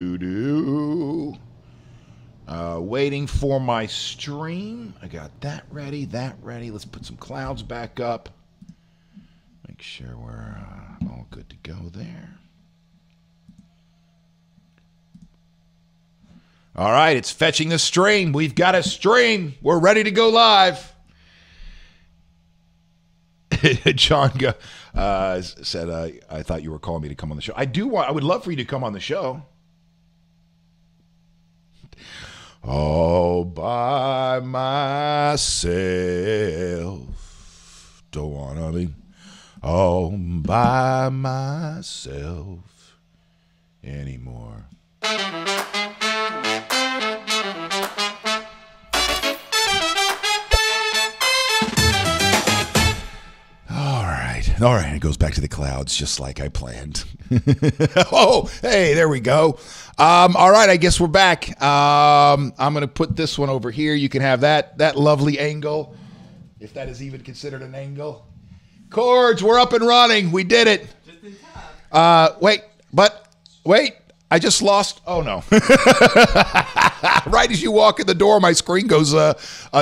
Do. Waiting for my stream. I got that ready, Let's put some clouds back up. Make sure we're all good to go there. All right, it's fetching the stream. We've got a stream. We're ready to go live. John said, I thought you were calling me to come on the show. I would love for you to come on the show. All by myself. Don't wanna be all by myself anymore. All right, it goes back to the clouds just like I planned. Oh, hey, there we go. All right, I guess we're back. I'm going to put this one over here. You can have that lovely angle, if that is even considered an angle. Cords, we're up and running. We did it. Just in time. Wait, I just lost. Oh, no. Right as you walk in the door, my screen goes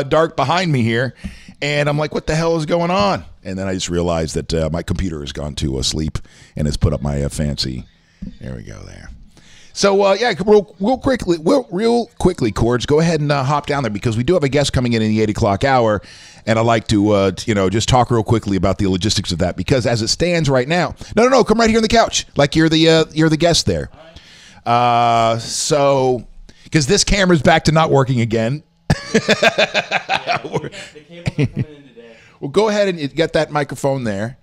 dark behind me here. And I'm like, what the hell is going on? And then I just realized that my computer has gone to sleep and has put up my fancy. There we go there. So, yeah, real quickly, Cords, go ahead and hop down there because we do have a guest coming in the 8 o'clock hour. And I'd like to, just talk real quickly about the logistics of that because as it stands right now. No, come right here on the couch like you're the guest there. So, because this camera's back to not working again. The cables are coming in today. Well, go ahead and get that microphone there.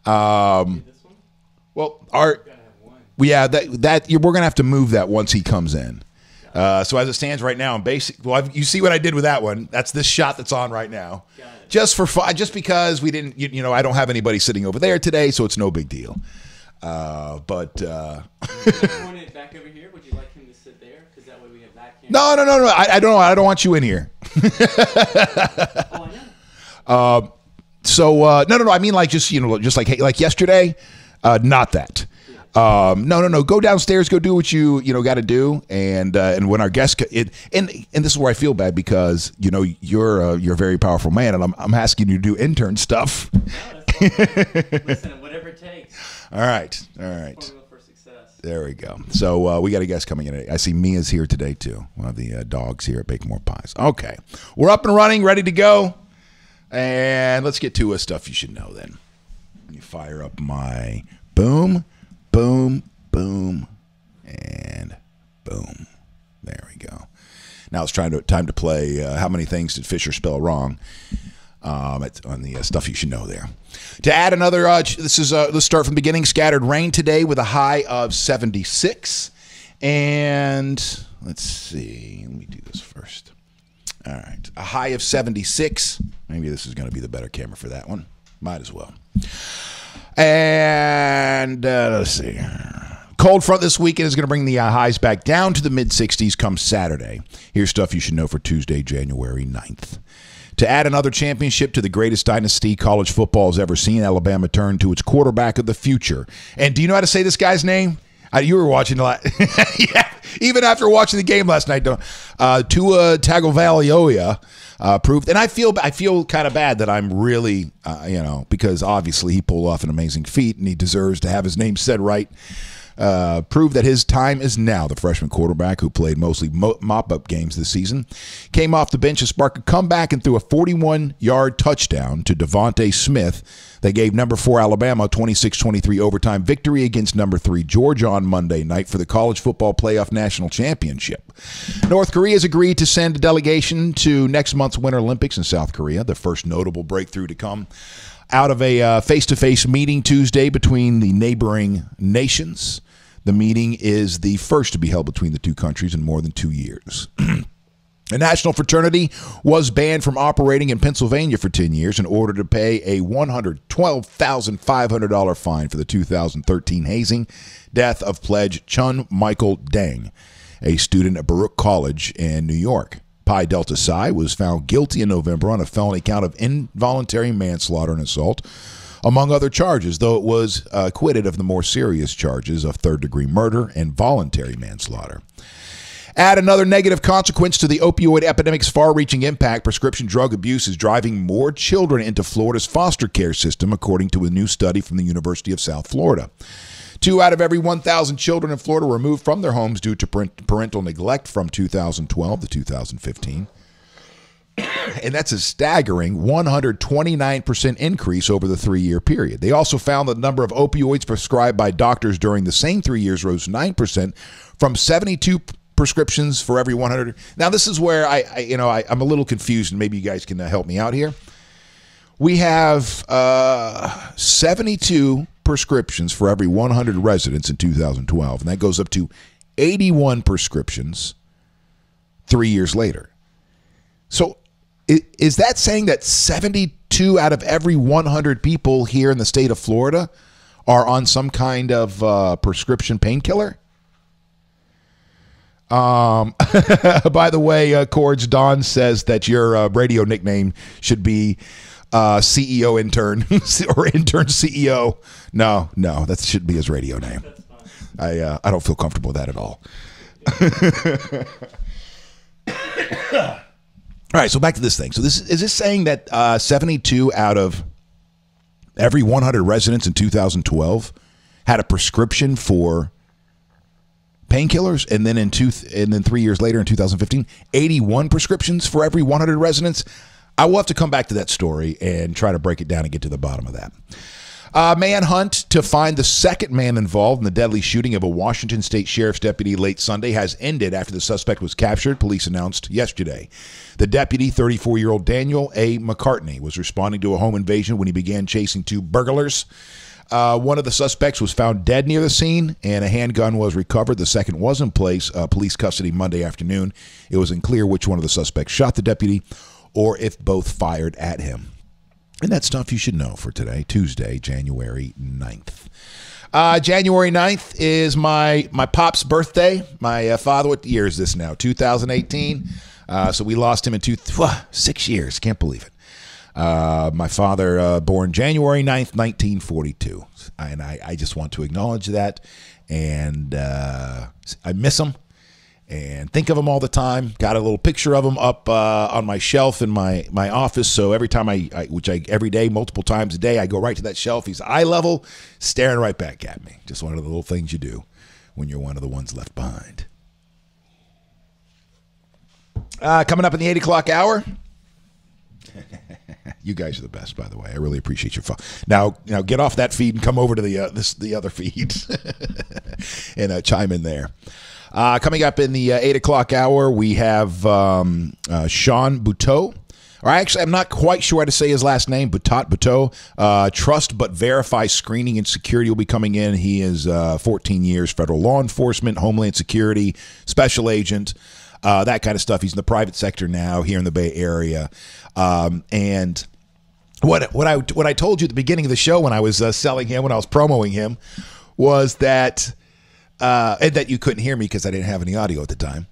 This one? Well, We're gonna have to move that once he comes in. So as it stands right now, you see what I did with that one. That's this shot that's on right now. Just for fun, just because we didn't, I don't have anybody sitting over there today, so it's no big deal. But you want it back over here? Would you like him to sit there? Because that way we have back here. No. I don't want you in here. Oh, I know. No. I mean, like just like yesterday, not that. No. Go downstairs. Go do what you got to do. And when our guest and this is where I feel bad because you're a very powerful man, and I'm asking you to do intern stuff. No, listen, whatever it takes. All right. Formula for success. There we go. So we got a guest coming in. I see Mia's here today too. One of the dogs here at Bake More Pies. Okay, we're up and running, ready to go. And let's get to stuff you should know then. Let me fire up my boom, boom, boom, and boom. There we go. Now it's time to play How Many Things Did Fisher Spell Wrong? On the stuff you should know there. To add another, let's start from the beginning. Scattered rain today with a high of 76. And let's see. Let me do this first. All right. A high of 76. Maybe this is going to be the better camera for that one. Might as well. And let's see. Cold front this weekend is going to bring the highs back down to the mid-60s come Saturday. Here's stuff you should know for Tuesday, January 9th. To add another championship to the greatest dynasty college football has ever seen, Alabama turned to its quarterback of the future. And do you know how to say this guy's name? You were watching a lot. Yeah, even after watching the game last night, Tua Tagovailoa proved. And I feel kind of bad that I'm really, because obviously he pulled off an amazing feat and he deserves to have his name said right. Proved that his time is now. The freshman quarterback who played mostly mop-up games this season came off the bench to spark a comeback and threw a 41-yard touchdown to Devontae Smith that gave number 4 Alabama a 26-23 overtime victory against number 3 Georgia on Monday night for the College Football Playoff National Championship. North Korea has agreed to send a delegation to next month's Winter Olympics in South Korea, the first notable breakthrough to come out of a face-to-face meeting Tuesday between the neighboring nations. The meeting is the first to be held between the two countries in more than 2 years. A national fraternity was banned from operating in Pennsylvania for 10 years in order to pay a $112,500 fine for the 2013 hazing death of pledge Chun Michael Deng, a student at Baruch College in New York. Pi Delta Psi was found guilty in November on a felony count of involuntary manslaughter and assault among other charges, though it was acquitted of the more serious charges of third-degree murder and voluntary manslaughter. Add another negative consequence to the opioid epidemic's far-reaching impact. Prescription drug abuse is driving more children into Florida's foster care system, according to a new study from the University of South Florida. 2 out of every 1,000 children in Florida were removed from their homes due to parental neglect from 2012 to 2015. And that's a staggering 129% increase over the 3-year period. They also found that the number of opioids prescribed by doctors during the same 3 years rose 9% from 72 prescriptions for every 100. Now, this is where I'm a little confused, and maybe you guys can help me out here. We have 72 prescriptions for every 100 residents in 2012, and that goes up to 81 prescriptions 3 years later. So is that saying that 72 out of every 100 people here in the state of Florida are on some kind of prescription painkiller? By the way, Cords, Don says that your radio nickname should be CEO intern or intern CEO. No, that should be his radio name. I don't feel comfortable with that at all. All right, so back to this thing. So is this saying that 72 out of every 100 residents in 2012 had a prescription for painkillers, and then 3 years later in 2015, 81 prescriptions for every 100 residents? I will have to come back to that story and try to break it down and get to the bottom of that. Manhunt to find the second man involved in the deadly shooting of a Washington State Sheriff's deputy late Sunday has ended after the suspect was captured, police announced yesterday. The deputy, 34-year-old Daniel A. McCartney, was responding to a home invasion when he began chasing 2 burglars. One of the suspects was found dead near the scene, and a handgun was recovered. The second was in police custody Monday afternoon. It was unclear which one of the suspects shot the deputy or if both fired at him. And that's stuff you should know for today, Tuesday, January 9th. January 9th is my pop's birthday. My father, what year is this now? 2018. So we lost him in 6 years. Can't believe it. My father, born January 9th, 1942. And I just want to acknowledge that. And I miss him and think of him all the time. Got a little picture of him up on my shelf in my office. So every time every day, multiple times a day, I go right to that shelf. He's eye level, staring right back at me. Just one of the little things you do when you're one of the ones left behind. Coming up in the 8 o'clock hour. You guys are the best, by the way. I really appreciate your phone. Now get off that feed and come over to the other feed and chime in there. Coming up in the 8 o'clock hour, we have Sean Buteau. Or actually, I'm not quite sure how to say his last name, Buteau. Trust but Verify Screening and Security will be coming in. He is 14 years federal law enforcement, Homeland Security, special agent, that kind of stuff. He's in the private sector now here in the Bay Area. And what I told you at the beginning of the show when I was selling him, when I was promoting him, was that and that you couldn't hear me because I didn't have any audio at the time,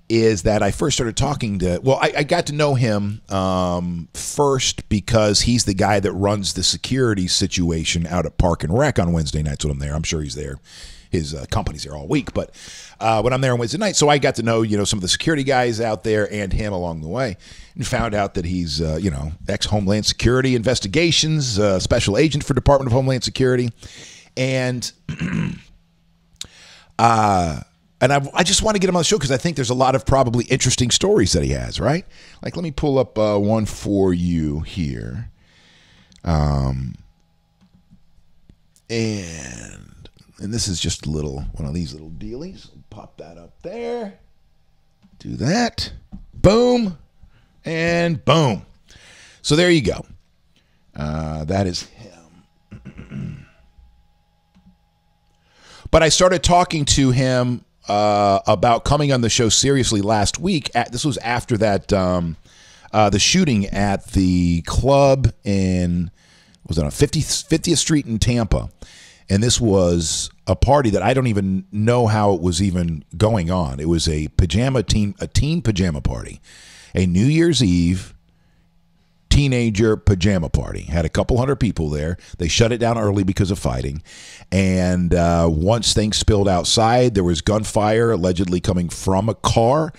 is that I first started talking to, I got to know him first because he's the guy that runs the security situation out at Park and Rec on Wednesday nights when I'm there. I'm sure he's there. His company's there all week, but when I'm there on Wednesday night, so I got to know, some of the security guys out there and him along the way, and found out that he's, ex-Homeland Security Investigations, special agent for Department of Homeland Security, and I just want to get him on the show because I think there's a lot of probably interesting stories that he has, right? Like, let me pull up one for you here, and this is just one of these little dealies. Pop that up there. Do that. Boom. And boom. So there you go. That is him. But I started talking to him about coming on the show seriously last week. This was after that, the shooting at the club was on 50th Street in Tampa. And this was a party that I don't even know how it was even going on. It was a teen pajama party, a New Year's Eve teenager pajama party. Had a couple hundred people there. They shut it down early because of fighting. And once things spilled outside, there was gunfire allegedly coming from a car.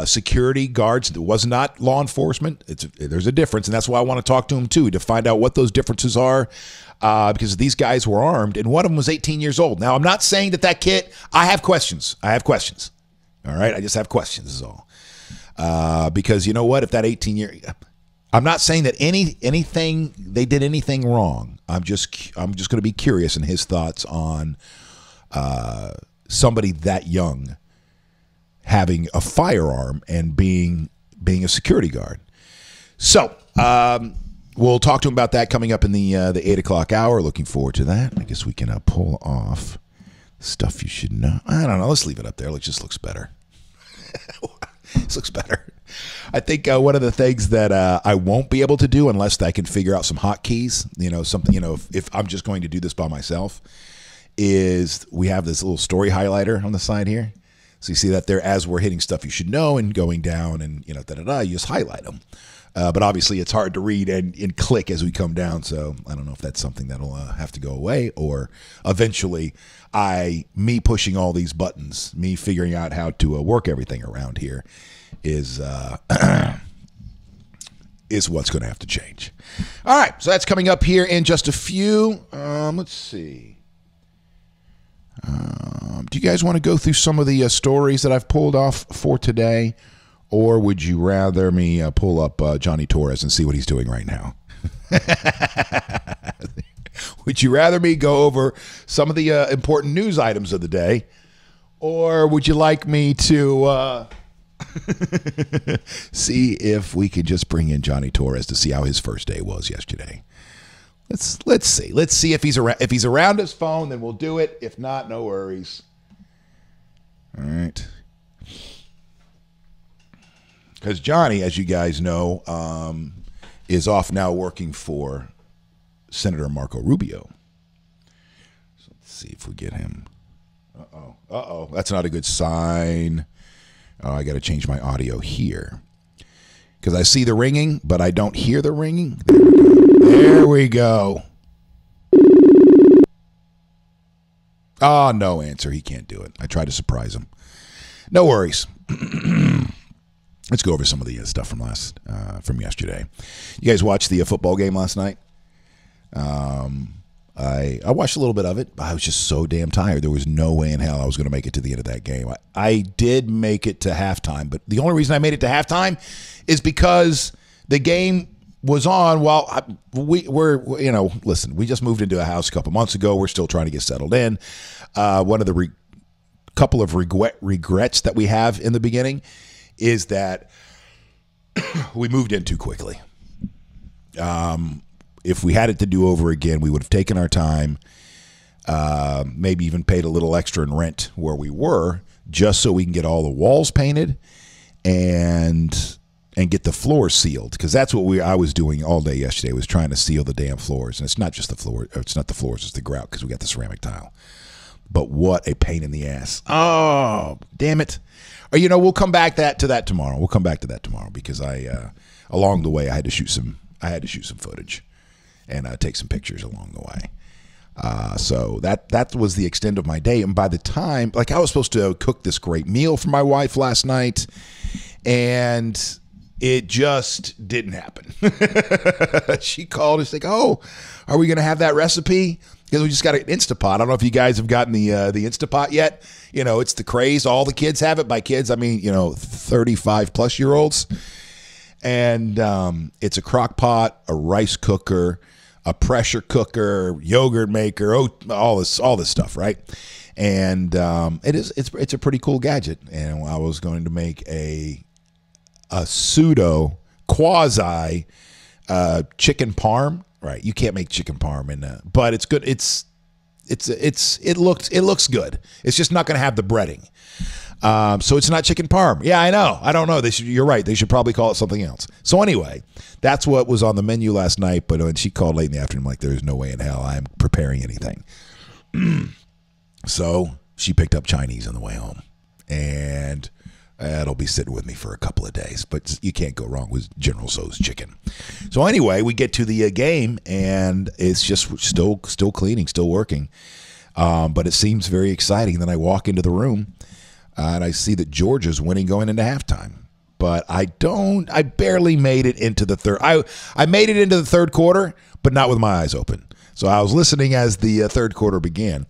Security guards. It was not law enforcement. There's a difference, and that's why I want to talk to him too, to find out what those differences are, because these guys were armed, and one of them was 18 years old. Now, I'm not saying that kid. I have questions. All right, I just have questions. Is all. Because you know what? If that 18-year, I'm not saying that anything they did anything wrong. I'm just going to be curious in his thoughts on somebody that young having a firearm and being a security guard. So we'll talk to him about that coming up in the 8 o'clock hour. Looking forward to that. I guess we can pull off stuff you should know. I don't know. Let's leave it up there. It just looks better. This looks better. I think one of the things that I won't be able to do unless I can figure out some hotkeys, something, if I'm just going to do this by myself, is we have this little story highlighter on the side here. So you see that there as we're hitting stuff you should know and going down and, you just highlight them. But obviously it's hard to read and click as we come down. So I don't know if that's something that'll have to go away, or eventually me pushing all these buttons, me figuring out how to work everything around here is what's going to have to change. All right. So that's coming up here in just a few. Let's see. Do you guys want to go through some of the stories that I've pulled off for today, or would you rather me pull up Jonny Torres and see what he's doing right now? Would you rather me go over some of the important news items of the day, or would you like me to see if we could just bring in Jonny Torres to see how his first day was yesterday? Let's see. Let's see if he's around. If he's around his phone, then we'll do it. If not, no worries. All right. Because Jonny, as you guys know, is off now working for Senator Marco Rubio. So let's see if we get him. Uh-oh. That's not a good sign. Oh, I got to change my audio here. Because I see the ringing, but I don't hear the ringing. There we go. Oh, no answer. He can't do it. I tried to surprise him. No worries. Let's go over some of the stuff from yesterday. You guys watched the football game last night? I watched a little bit of it, but I was just so damn tired. There was no way in hell I was going to make it to the end of that game. I did make it to halftime, but the only reason I made it to halftime is because the game was on while listen, we just moved into a house a couple months ago. We're still trying to get settled in. One of the couple of regrets that we have in the beginning is that we moved in too quickly. If we had it to do over again, we would have taken our time, maybe even paid a little extra in rent where we were, just so we can get all the walls painted and get the floors sealed. Because that's what I was doing all day yesterday, was trying to seal the damn floors. And it's not just the floor, it's not the floors, it's the grout, because we got the ceramic tile. But what a pain in the ass. Oh, damn it. Or, we'll come back to that tomorrow. We'll come back to that tomorrow, because along the way I had to shoot some footage and take some pictures along the way. So that was the extent of my day. And by the time, I was supposed to cook this great meal for my wife last night, and it just didn't happen. She called and she's like, "Oh, are we going to have that recipe? Because we just got an Instapot." I don't know if you guys have gotten the Instapot yet. It's the craze. All the kids have it. By kids, I mean, 35-plus-year-olds. And it's a crock pot, a rice cooker, a pressure cooker, yogurt maker, all this stuff, right? And it's a pretty cool gadget. And I was going to make a pseudo quasi chicken parm. Right, you can't make chicken parm, but it's good. It looks good. It's just not going to have the breading. So it's not chicken parm. Yeah, I know. I don't know. You're right. They should probably call it something else. So anyway, that's what was on the menu last night. But when she called late in the afternoon, I'm like, there's no way in hell I'm preparing anything. So she picked up Chinese on the way home, and It'll be sitting with me for a couple of days, but you can't go wrong with General Tso's chicken. So anyway, we get to the game, and it's just still cleaning, still working. But it seems very exciting. Then I walk into the room, and I see that Georgia's winning going into halftime. But I barely made it into the third. I made it into the third quarter, but not with my eyes open. So I was listening as the third quarter began.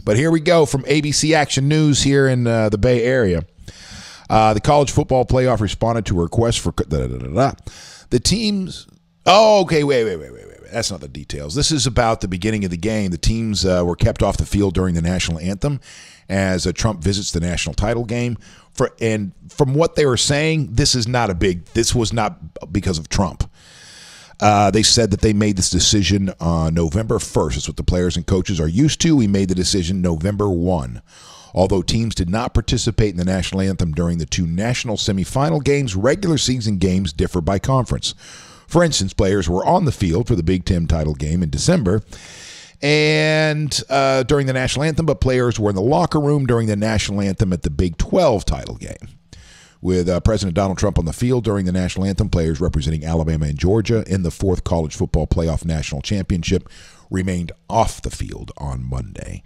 But here we go from ABC Action News here in the Bay Area. The college football playoff responded to a request for the teams. Oh, okay, wait. That's not the details. This is about the beginning of the game. The teams were kept off the field during the national anthem as Trump visits the national title game. And from what they were saying, this was not because of Trump. They said that they made this decision on November 1st. That's what the players and coaches are used to. We made the decision November 1. Although teams did not participate in the national anthem during the two national semifinal games, regular season games differ by conference. For instance, players were on the field for the Big Ten title game in December and during the national anthem, but players were in the locker room during the national anthem at the Big 12 title game. With President Donald Trump on the field during the national anthem, players representing Alabama and Georgia in the fourth college football playoff national championship remained off the field on Monday.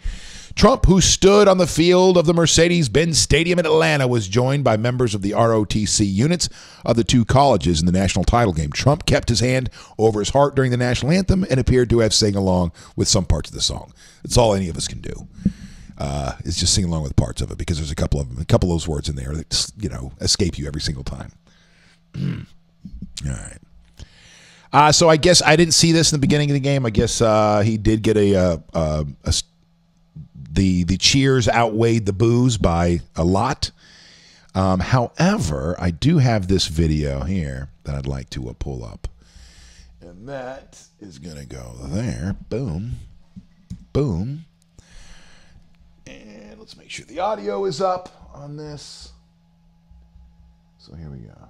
Trump, who stood on the field of the Mercedes-Benz Stadium in Atlanta, was joined by members of the ROTC units of the two colleges in the national title game. Trump kept his hand over his heart during the national anthem and appeared to have sang along with some parts of the song. It's all any of us can do. Is just sing along with parts of it, because there's a couple of those words in there that escape you every single time. All right. So I guess I didn't see this in the beginning of the game. I guess he did get the cheers outweighed the boos by a lot. However, I do have this video here that I'd like to pull up, and that is going to go there. Boom, boom. And let's make sure the audio is up on this. So here we go.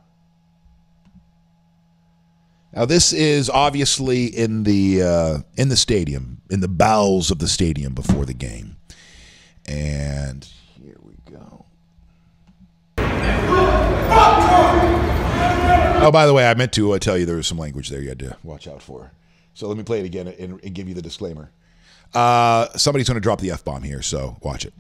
Now this is obviously in the stadium, in the bowels of the stadium before the game. And here we go. Oh, by the way, I meant to tell you there was some language there you had to watch out for. So let me play it again and give you the disclaimer. Somebody's going to drop the F-bomb here, so watch it.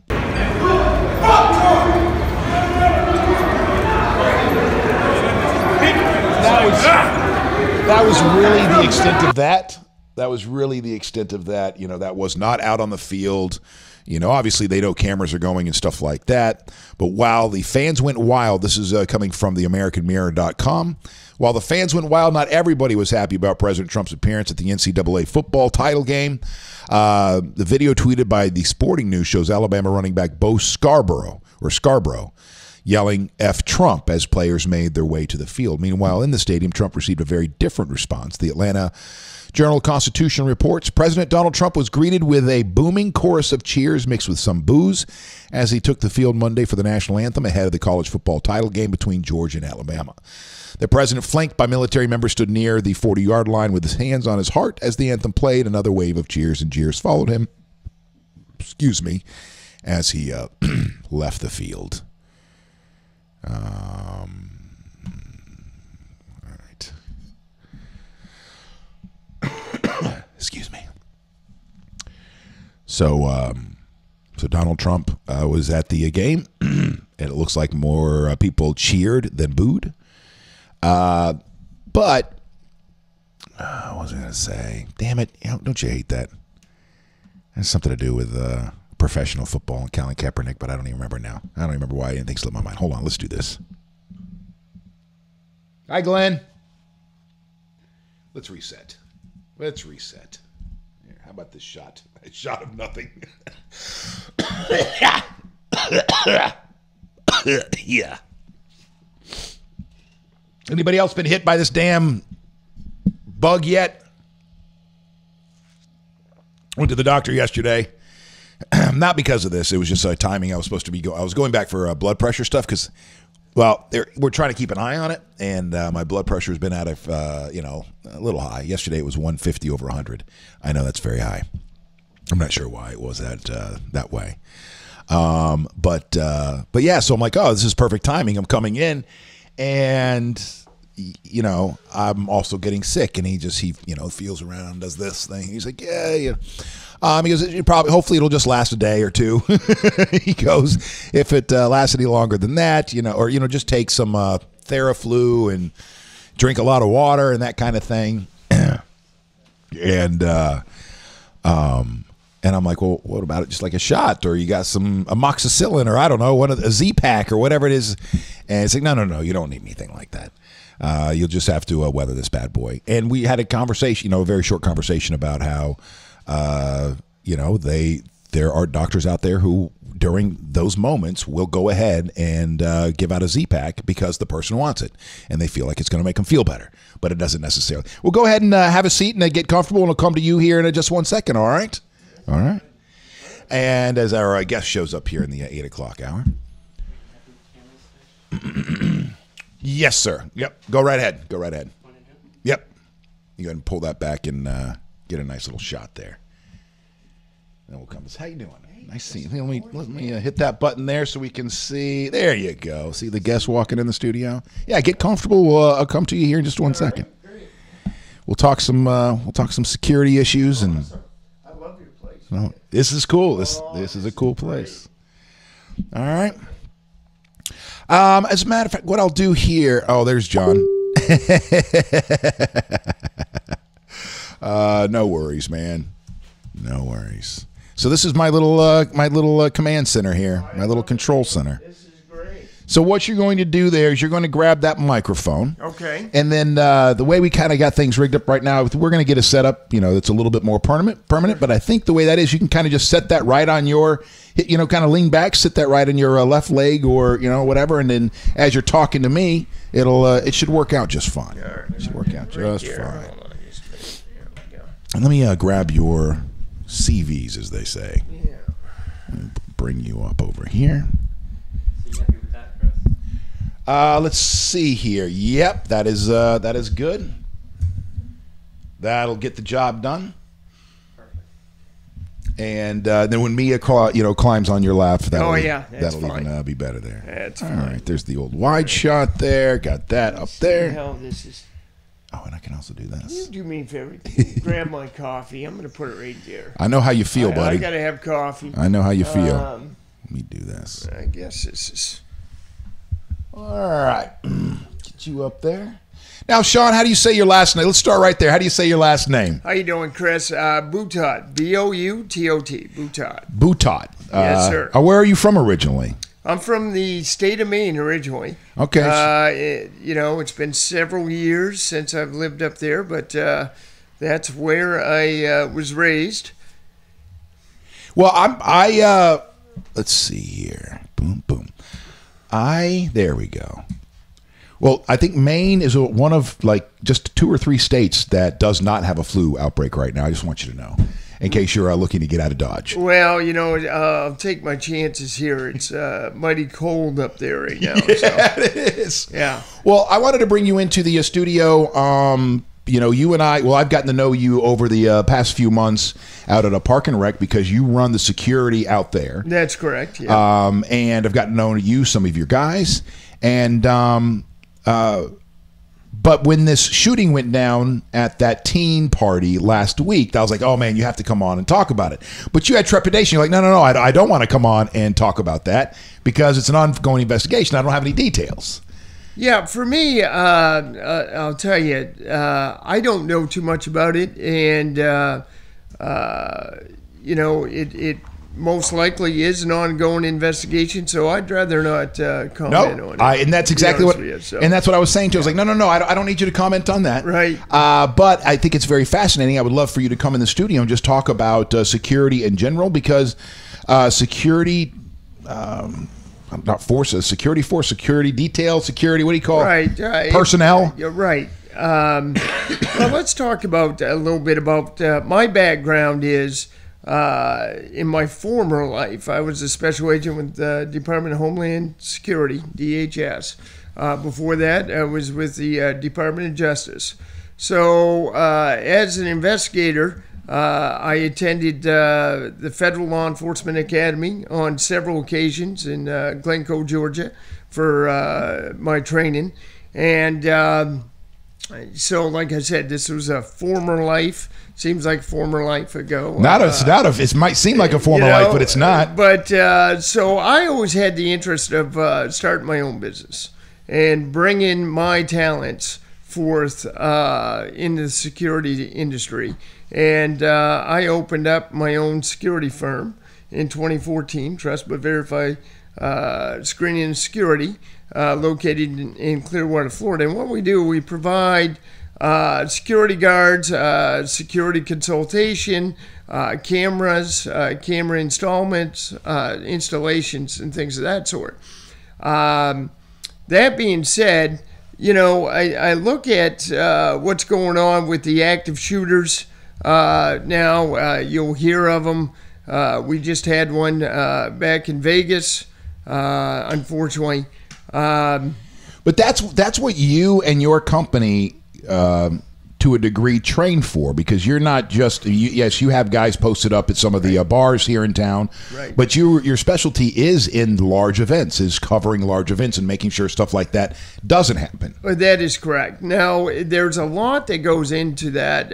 That was really the extent of that. That was really the extent of that. That was not out on the field. Obviously they know cameras are going and stuff like that. But while the fans went wild, this is coming from the AmericanMirror.com. While the fans went wild, not everybody was happy about President Trump's appearance at the NCAA football title game. The video tweeted by the Sporting News shows Alabama running back Bo Scarborough yelling F Trump as players made their way to the field. Meanwhile, in the stadium, Trump received a very different response. The Atlanta Journal-Constitution reports President Donald Trump was greeted with a booming chorus of cheers mixed with some boos as he took the field Monday for the national anthem ahead of the college football title game between Georgia and Alabama. The president, flanked by military members, stood near the 40-yard line with his hands on his heart as the anthem played. Another wave of cheers and jeers followed him, as he left the field. All right. Excuse me. So Donald Trump was at the game, and it looks like more people cheered than booed. But what was I going to say? Damn it! Don't you hate that? It has something to do with professional football and Colin Kaepernick, but I don't even remember now. I don't remember why anything slipped my mind. Hold on, let's do this. Hi, Glenn. Let's reset. Here, how about this shot? A shot of nothing. Yeah. Anybody else been hit by this damn bug yet? Went to the doctor yesterday. Not because of this. It was just timing. I was supposed to be I was going back for blood pressure stuff because, well, we're trying to keep an eye on it, and my blood pressure has been out of, a little high. Yesterday it was 150 over 100. I know that's very high. I'm not sure why it was that way. But yeah, so I'm like, oh, this is perfect timing. I'm coming in, and you know, I'm also getting sick, and he you know, feels around, does this thing. He's like, yeah. He goes, hopefully it'll just last a day or two. He goes, if it lasts any longer than that, you know, or, you know, just take some Theraflu and drink a lot of water and that kind of thing. And I'm like, well, what about it? Just like a shot, or you got some amoxicillin, or I don't know, a Z-Pack or whatever it is. And it's like, no, you don't need anything like that. You'll just have to weather this bad boy. And we had a conversation, you know, a very short conversation about how, you know, there are doctors out there who during those moments will go ahead and give out a Z-Pack because the person wants it and they feel like it's going to make them feel better, but it doesn't necessarily. We'll go ahead and have a seat and get comfortable, and I'll come to you here in just 1 second. All right. All right. And as our guest shows up here in the 8 o'clock hour. Yes, sir. Yep. Go right ahead. Go right ahead. Yep. You go ahead and pull that back and get a nice little shot there. Then we'll come. How you doing? Nice seeing you. Let me hit that button there so we can see. There you go. See the guests walking in the studio. Yeah, get comfortable. I'll come to you here in just 1 second. We'll talk some security issues, and I love your place. well, this is cool. This is a cool place. All right. As a matter of fact, what I'll do here. Oh, there's John. No worries, man. No worries. So this is my little command center here, my little control center. This is great. So what you're going to do there is you're going to grab that microphone. Okay. And then the way we kind of got things rigged up right now, we're going to get a setup, you know, that's a little bit more permanent. But I think the way that is, you can kind of just set that right on your, you know, kind of lean back, sit that right on your left leg, or, you know, whatever. And then as you're talking to me, it should work out just fine. It should work out just fine. And let me grab your CVs, as they say. Yeah. Bring you up over here. So you happy with that, Chris? Let's see here. Yep, that is good. That'll get the job done. Perfect. And then when Mia climbs on your lap, that'll fine. even be better there. That's all fine. right. There's the old wide shot there. Got that up there. Hell, this is. Oh, and I can also do You this. do me a favor. Grab my coffee. I'm going to put it right there. I know how you feel, buddy. I got to have coffee. I know how you feel. Let me do this. I guess this is. All right. Get you up there. Now, Sean, how do you say your last name? Let's start right there. How do you say your last name? How you doing, Chris? Boutot. B-O-U-T-O-T. Boutot. Boutot. Yes, sir. Where are you from originally? I'm from the state of Maine originally. Okay. You know, it's been several years since I've lived up there, but that's where I was raised. Well, let's see here. Boom, boom. There we go. Well, I think Maine is one of like just 2 or 3 states that does not have a flu outbreak right now. I just want you to know, in case you're looking to get out of Dodge. Well, you know, I'll take my chances here. It's mighty cold up there right now. Yeah, so. it is. Yeah. Well, I wanted to bring you into the studio. You know, you and I've gotten to know you over the past few months out at a park and rec because you run the security out there. That's correct. Yeah. And I've gotten to know you, some of your guys. And, but when this shooting went down at that teen party last week, I was like, oh man, you have to come on and talk about it. But you had trepidation. You're like, no, I don't want to come on and talk about that because it's an ongoing investigation. I don't have any details. Yeah, for me, I'll tell you, I don't know too much about it, and you know, it most likely is an ongoing investigation. So I'd rather not comment on it. And that's exactly what, and that's what I was saying too. I was like, no, I don't need you to comment on that. Right. But I think it's very fascinating. I would love for you to come in the studio and just talk about security in general, because security. Not forces, security force, security detail, security, what do you call it? Personnel? You're right. Well, let's talk about a little bit about my background is in my former life, I was a special agent with the Department of Homeland Security, DHS. Before that, I was with the Department of Justice. So as an investigator, I attended the Federal Law Enforcement Academy on several occasions in Glencoe, Georgia, for my training. And so, like I said, this was a former life. Seems like former life ago. It might seem like a former life, but it's not. But so I always had the interest of starting my own business and bringing my talents forth in the security industry. And I opened up my own security firm in 2014, Trust But Verify Screening and Security, located in Clearwater, Florida. And what we do, we provide security guards, security consultation, cameras, camera installations, and things of that sort. That being said, I look at what's going on with the active shooters now. You'll hear of them. We just had one back in Vegas, unfortunately. But that's what you and your company, to a degree, train for, because you're not just yes, you have guys posted up at some of the bars here in town, right? But your specialty is in large events, is covering large events and making sure stuff like that doesn't happen. That is correct. Now, there's a lot that goes into that.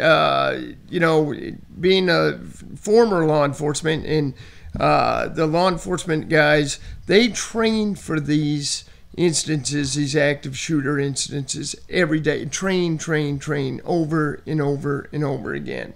Being a former law enforcement, and the law enforcement guys, they train for these instances, these active shooter instances, every day. Train over and over and over again.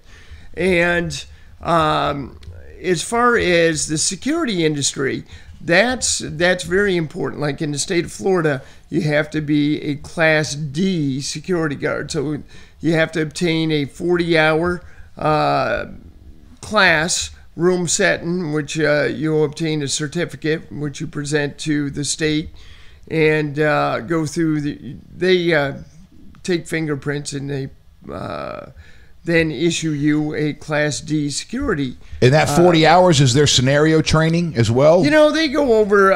And as far as the security industry, that's very important. Like in the state of Florida, you have to be a Class D security guard. So you have to obtain a 40-hour class room setting, which you'll obtain a certificate, which you present to the state, and go through they take fingerprints, and they then issue you a Class D security. In that 40 hours, is there scenario training as well? They go over.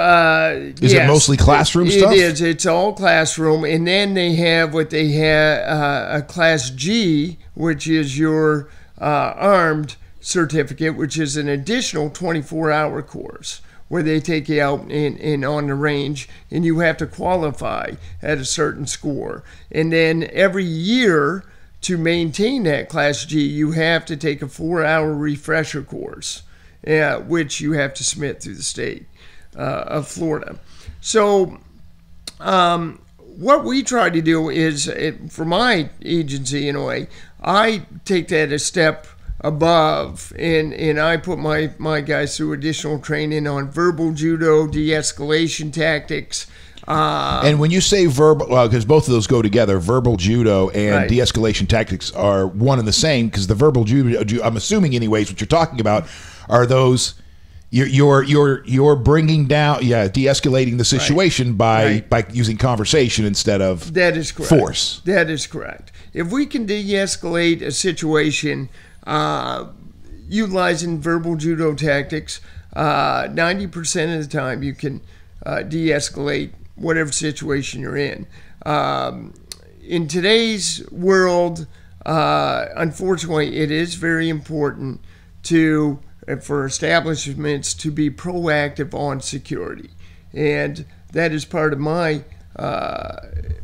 Is it mostly classroom stuff? It is. It's all classroom, and then they have what they have a Class G, which is your armed certificate, which is an additional 24-hour course, where they take you out and on the range, and you have to qualify at a certain score. And then every year, to maintain that Class G, you have to take a 4-hour refresher course, which you have to submit through the state of Florida. So what we try to do is, for my agency in a way, I take that a step above, and I put my guys through additional training on verbal judo, de-escalation tactics. And when you say verbal, because both of those go together, verbal judo and de-escalation tactics are one and the same, because the verbal judo, I'm assuming anyways, what you're talking about are those, you're bringing down, de-escalating the situation by using conversation instead of force. That is correct. If we can de-escalate a situation utilizing verbal judo tactics, 90% of the time you can de-escalate whatever situation you're in. In today's world, unfortunately, it is very important for establishments to be proactive on security, and that is part of my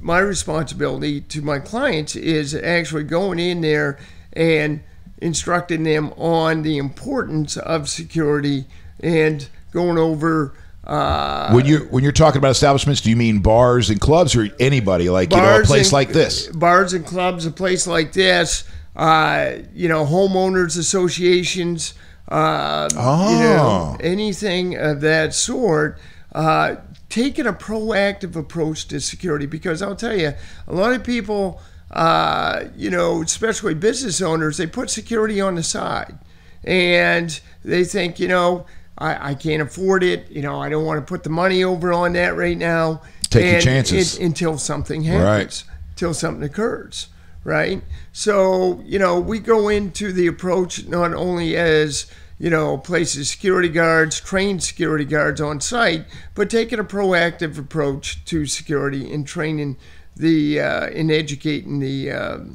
responsibility to my clients, is actually going in there and instructing them on the importance of security and going over. When you're talking about establishments, do you mean bars and clubs, or anybody, like a place like this? Bars and clubs, a place like this, homeowners associations, anything of that sort. Taking a proactive approach to security, because I'll tell you, a lot of people, especially business owners, they put security on the side, and they think, I can't afford it. I don't want to put the money over on that right now. Take your chances until something happens, until something occurs, right? So, we go into the approach not only as, places security guards, trained security guards on site, but taking a proactive approach to security and training and educating the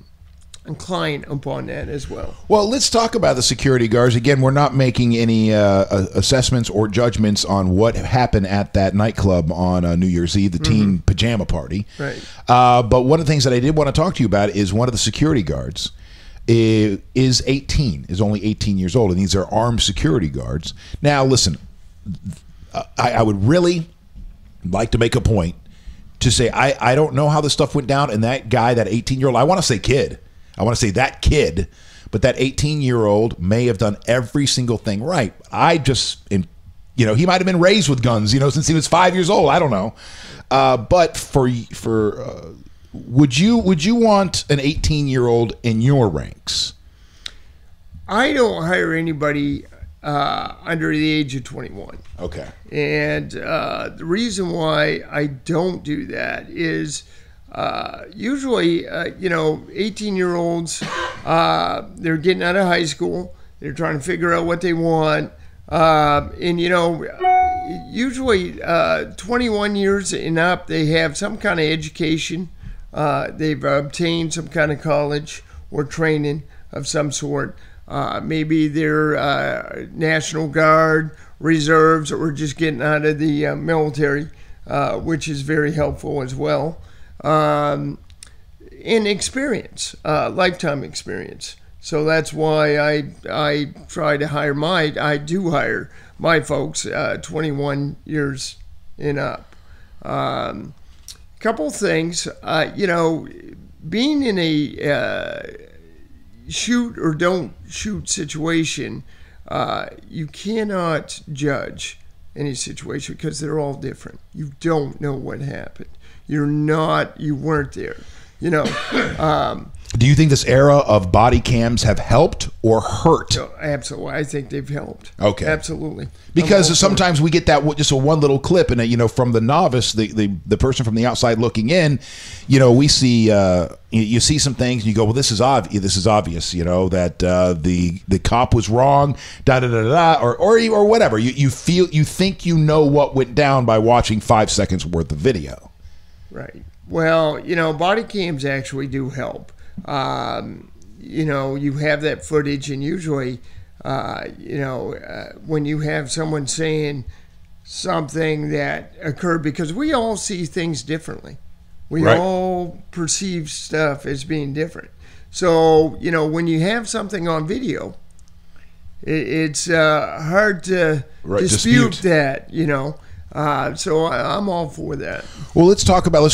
client upon that as well. Well, let's talk about the security guards. Again, we're not making any assessments or judgments on what happened at that nightclub on New Year's Eve, the teen pajama party. Right. But one of the things that I did want to talk to you about is one of the security guards is 18, is only 18 years old, and these are armed security guards. Now, listen, I would really like to make a point to say I don't know how this stuff went down, and that guy, that 18-year-old, I want to say kid. I want to say that kid, but that 18-year-old may have done every single thing right. I just, he might have been raised with guns, since he was 5 years old. I don't know. But would you want an 18-year-old in your ranks? I don't hire anybody under the age of 21. Okay. And the reason why I don't do that is usually, 18-year-olds, they're getting out of high school. They're trying to figure out what they want. Usually 21 years and up, they have some kind of education. They've obtained some kind of college or training of some sort. Maybe they're National Guard, reserves, or just getting out of the military, which is very helpful as well. And experience, lifetime experience. So that's why I try to hire hire my folks 21 years and up. Couple things, being in a shoot or don't shoot situation, you cannot judge any situation because they're all different. You don't know what happened. You weren't there. Do you think this era of body cams have helped or hurt? No, absolutely. I think they've helped. Okay. Absolutely. Because sometimes we get that just a one little clip, and from the novice, the person from the outside looking in, we see you see some things, and you go, well, this is obvious. This is obvious. That the cop was wrong. Da da da da. Or whatever. You think what went down by watching 5 seconds worth of video. Right. Well, body cams actually do help. You have that footage, and usually, when you have someone saying something that occurred, because we all see things differently. We right. all perceive stuff as being different. So, when you have something on video, it's hard to dispute that, So I'm all for that. Well, let's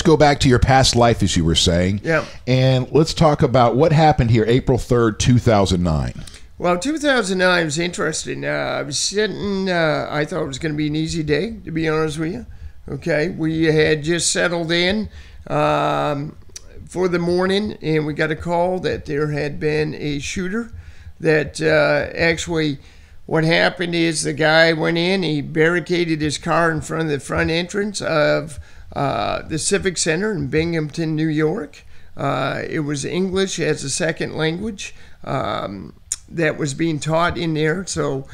go back to your past life, as you were saying. Yeah. And let's talk about what happened here April 3rd, 2009. Well, 2009 was interesting. I was sitting, I thought it was going to be an easy day, to be honest with you. Okay. We had just settled in for the morning, and we got a call that there had been a shooter that actually... What happened is the guy went in, he barricaded his car in front of the front entrance of the Civic Center in Binghamton, New York. It was English as a second language that was being taught in there. So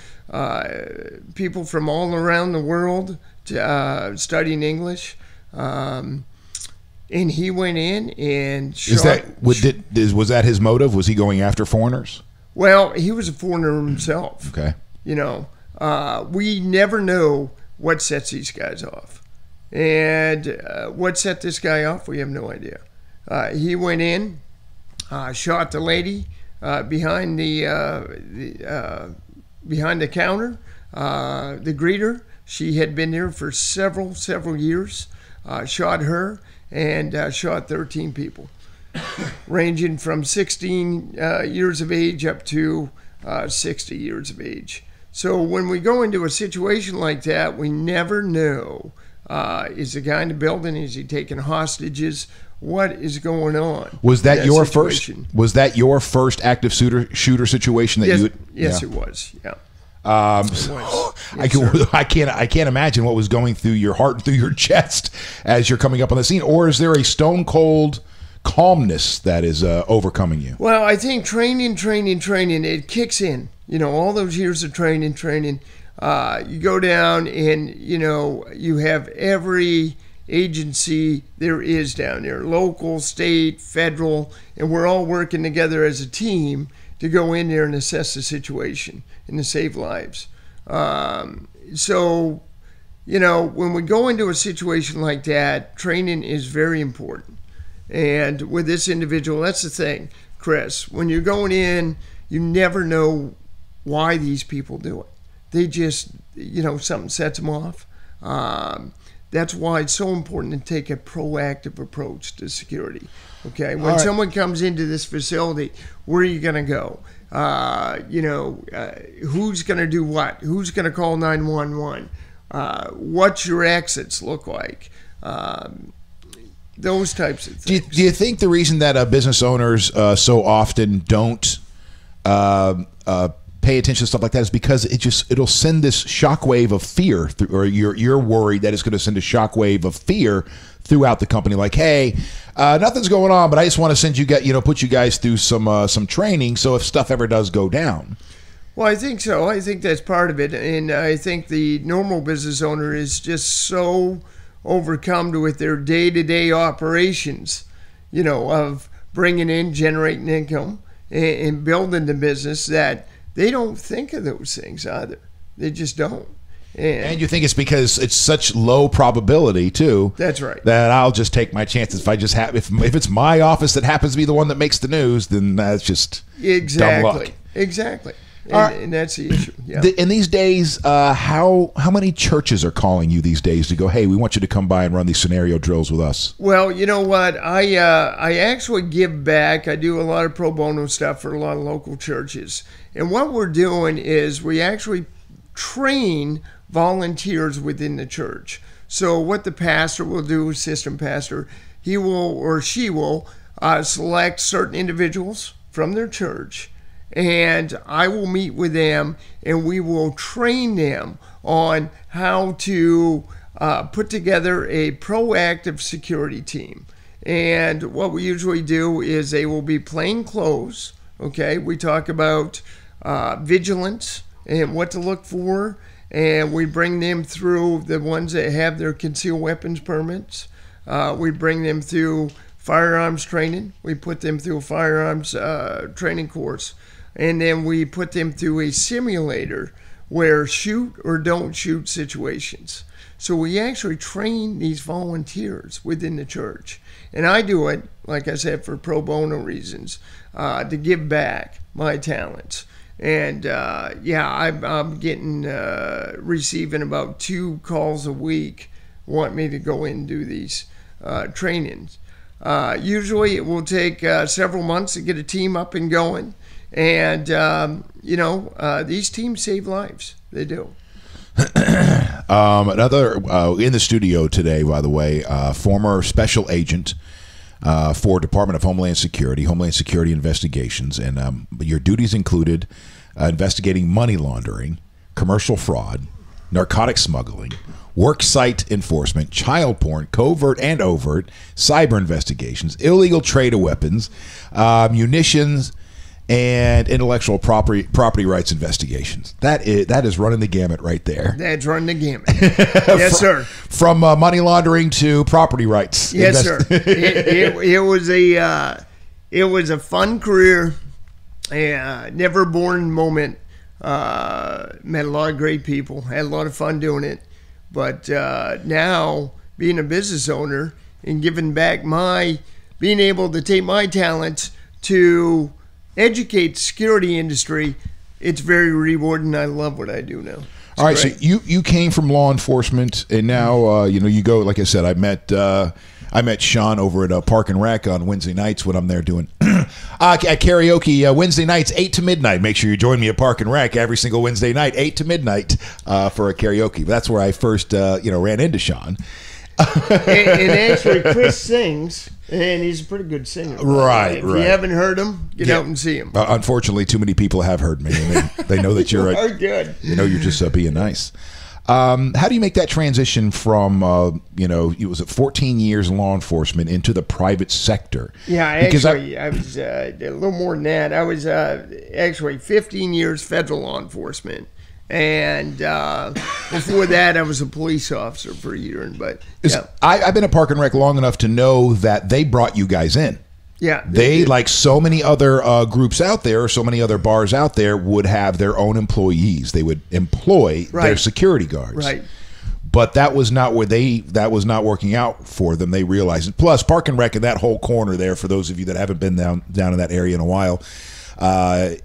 people from all around the world studying English. And he went in and shot. Was that his motive? Was he going after foreigners? Well, he was a foreigner himself. Okay. We never know what sets these guys off. And what set this guy off, we have no idea. He went in, shot the lady behind the counter, the greeter. She had been there for several years. Shot her and shot 13 people. Ranging from 16 years of age up to 60 years of age. So when we go into a situation like that, we never know, is the guy in the building, is he taking hostages? What is going on? Was that your situation? Was that your first active shooter situation that yes, you would? Yes, it was. Yeah. I can't imagine what was going through your heart and through your chest as you're coming up on the scene. Or is there a stone cold calmness that is overcoming you? Well, I think training, it kicks in. All those years of training. You go down and, you have every agency there is down there, local, state, federal, and we're all working together as a team to go in there and assess the situation and to save lives. So, you know, when we go into a situation like that, training is very important. And with this individual, that's the thing, Chris. When you're going in, you never know why these people do it. They just, you know, something sets them off. That's why it's so important to take a proactive approach to security. Okay, when someone comes into this facility, where are you going to go? Who's going to do what? Who's going to call 911? What's your exits look like? Those types of things. Do you think the reason that business owners so often don't pay attention to stuff like that is because it'll send this shockwave of fear or you're worried that it's going to send a shockwave of fear throughout the company, like, hey, nothing's going on, but I just want to send you guys, put you guys through some training, so if stuff ever does go down. Well, I think so. I think that's part of it, and I think the normal business owner is just so overcome with their day-to-day operations, of bringing in, generating income, and building the business that they don't think of those things either. They just don't. And you think it's because it's such low probability too. That's right. That I'll just take my chances. If I just have, if it's my office that happens to be the one that makes the news, then that's just dumb luck. Exactly. And that's the issue. Yeah. In these days, how many churches are calling you these days to go, hey, we want you to come by and run these scenario drills with us? Well, you know what? I actually give back. I do a lot of pro bono stuff for a lot of local churches. And what we're doing is we actually train volunteers within the church. So what the pastor will do, assistant pastor, he will or she will select certain individuals from their church, and I will meet with them and we will train them on how to put together a proactive security team. And what we usually do is they will be plain clothes. Okay, we talk about vigilance and what to look for, and we bring them through the ones that have their concealed weapons permits. We bring them through firearms training. We put them through a firearms training course, and then we put them through a simulator where shoot or don't shoot situations. So we actually train these volunteers within the church. And I do it, like I said, for pro bono reasons, to give back my talents. And I'm getting receiving about 2 calls a week want me to go in and do these trainings. Usually it will take several months to get a team up and going. And, these teams save lives. They do. Another in the studio today, by the way, former special agent for Department of Homeland Security investigations, and your duties included investigating money laundering, commercial fraud, narcotic smuggling, work site enforcement, child porn, covert and overt, cyber investigations, illegal trade of weapons, munitions, and intellectual property rights investigations. That is running the gamut right there. That's running the gamut. Yes, sir. From money laundering to property rights. Yes, sir. It was a fun career, never boring moment. Met a lot of great people. Had a lot of fun doing it. But now, being a business owner and giving back being able to take my talents to educate the security industry, it's very rewarding. I love what I do now. All right, great. So you came from law enforcement, and now you go. Like I said, I met Sean over at Park and Rec on Wednesday nights when I'm there doing karaoke Wednesday nights 8 to midnight. Make sure you join me at Park and Rec every single Wednesday night 8 to midnight for a karaoke. That's where I first ran into Sean. and actually, Chris sings, and he's a pretty good singer. Right. If you haven't heard him, get out and see him. Unfortunately, too many people have heard me. And they know that you're good. You're just being nice. How do you make that transition from it was 14 years in law enforcement into the private sector? Yeah, I was a little more than that. I was actually 15 years federal law enforcement, And before that, I was a police officer for a year. But yeah. I've been at Park and Rec long enough to know that they brought you guys in. Yeah, they like so many other groups out there, or so many other bars out there, would have their own employees. They would employ their security guards. Right. But that was not where that was not working out for them. They realized it. Plus, Park and Rec in that whole corner there, for those of you that haven't been down in that area in a while,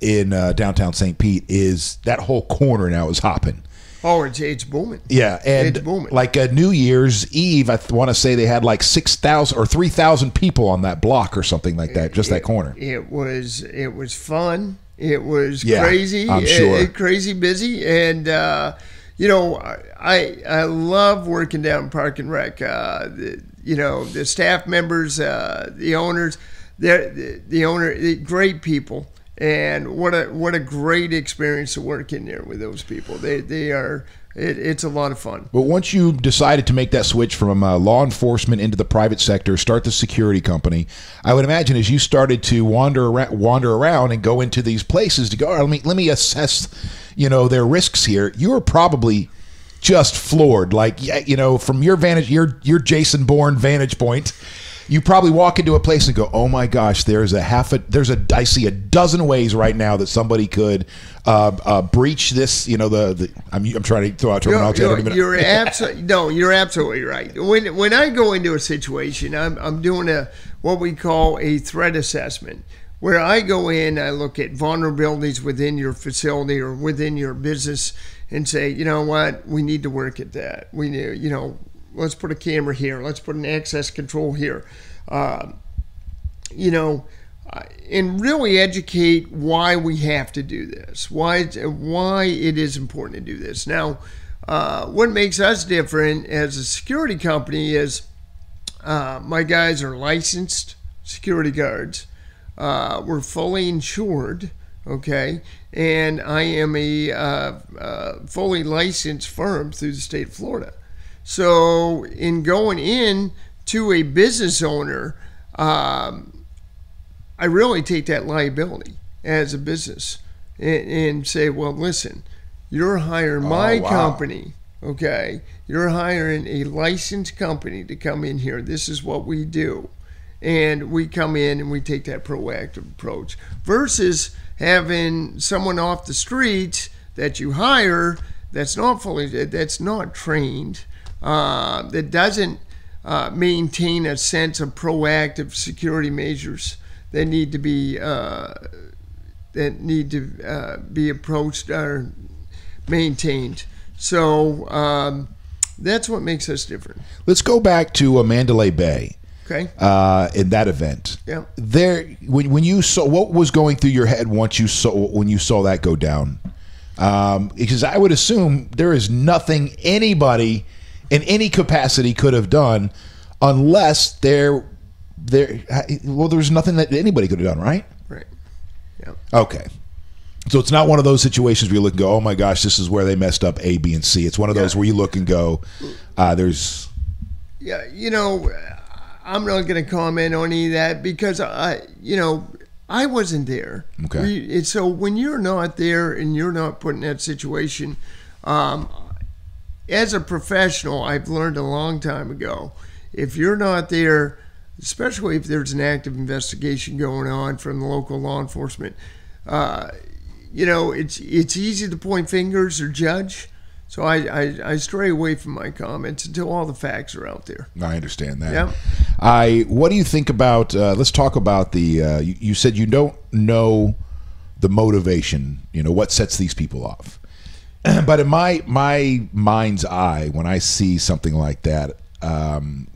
in downtown St. Pete, is that whole corner now is hopping. Oh, it's booming. Yeah, and it's booming. Like New Year's Eve, I want to say they had like 6,000 or 3,000 people on that block or something like that, that corner. It was fun. It was crazy. I'm sure. Crazy busy, and you know, I love working down Park and Rec. You know, the staff members, the owners, the great people. And what a great experience to work in there with those people. They are. It's a lot of fun. But once you decided to make that switch from law enforcement into the private sector, start the security company, I would imagine as you started to wander around and go into these places to go, all right, let me assess, you know, their risks here. You were probably just floored. Like, you know, from your vantage, your Jason Bourne vantage point, you probably walk into a place and go, "Oh my gosh, I see a dozen ways right now that somebody could breach this." You know, I'm trying to throw out terminology. You're absolutely right. When I go into a situation, I'm doing what we call a threat assessment, where I go in, I look at vulnerabilities within your facility or within your business, and say, you know what, we need to work at that. We need, you know. Let's put a camera here. Let's put an access control here. You know, and really educate why we have to do this, why it is important to do this. Now, what makes us different as a security company is my guys are licensed security guards. We're fully insured, okay? And I am a fully licensed firm through the state of Florida. So in going in to a business owner, I really take that liability as a business and say, well, listen, you're hiring my company, okay? You're hiring a licensed company to come in here. This is what we do. And we come in and we take that proactive approach versus having someone off the street that you hire that's not trained, that doesn't maintain a sense of proactive security measures that need to be approached or maintained. So that's what makes us different. Let's go back to Mandalay Bay. Okay. In that event, yeah. There, when you saw, what was going through your head when you saw that go down? Because I would assume there is nothing anybody in any capacity could have done unless there's nothing that anybody could have done, right? Right. Yeah. Okay. So it's not one of those situations where you look and go, "Oh my gosh, this is where they messed up A, B, and C." It's one of those where you look and go, "There's." Yeah, you know, I'm not going to comment on any of that because I wasn't there. Okay. So when you're not there and you're not put in that situation, as a professional, I've learned a long time ago, if you're not there, especially if there's an active investigation going on from the local law enforcement, it's easy to point fingers or judge. So I stray away from my comments until all the facts are out there. I understand that. Yeah. What do you think about? Let's talk about the. You said you don't know the motivation. You know what sets these people off. But in my mind's eye, when I see something like that, and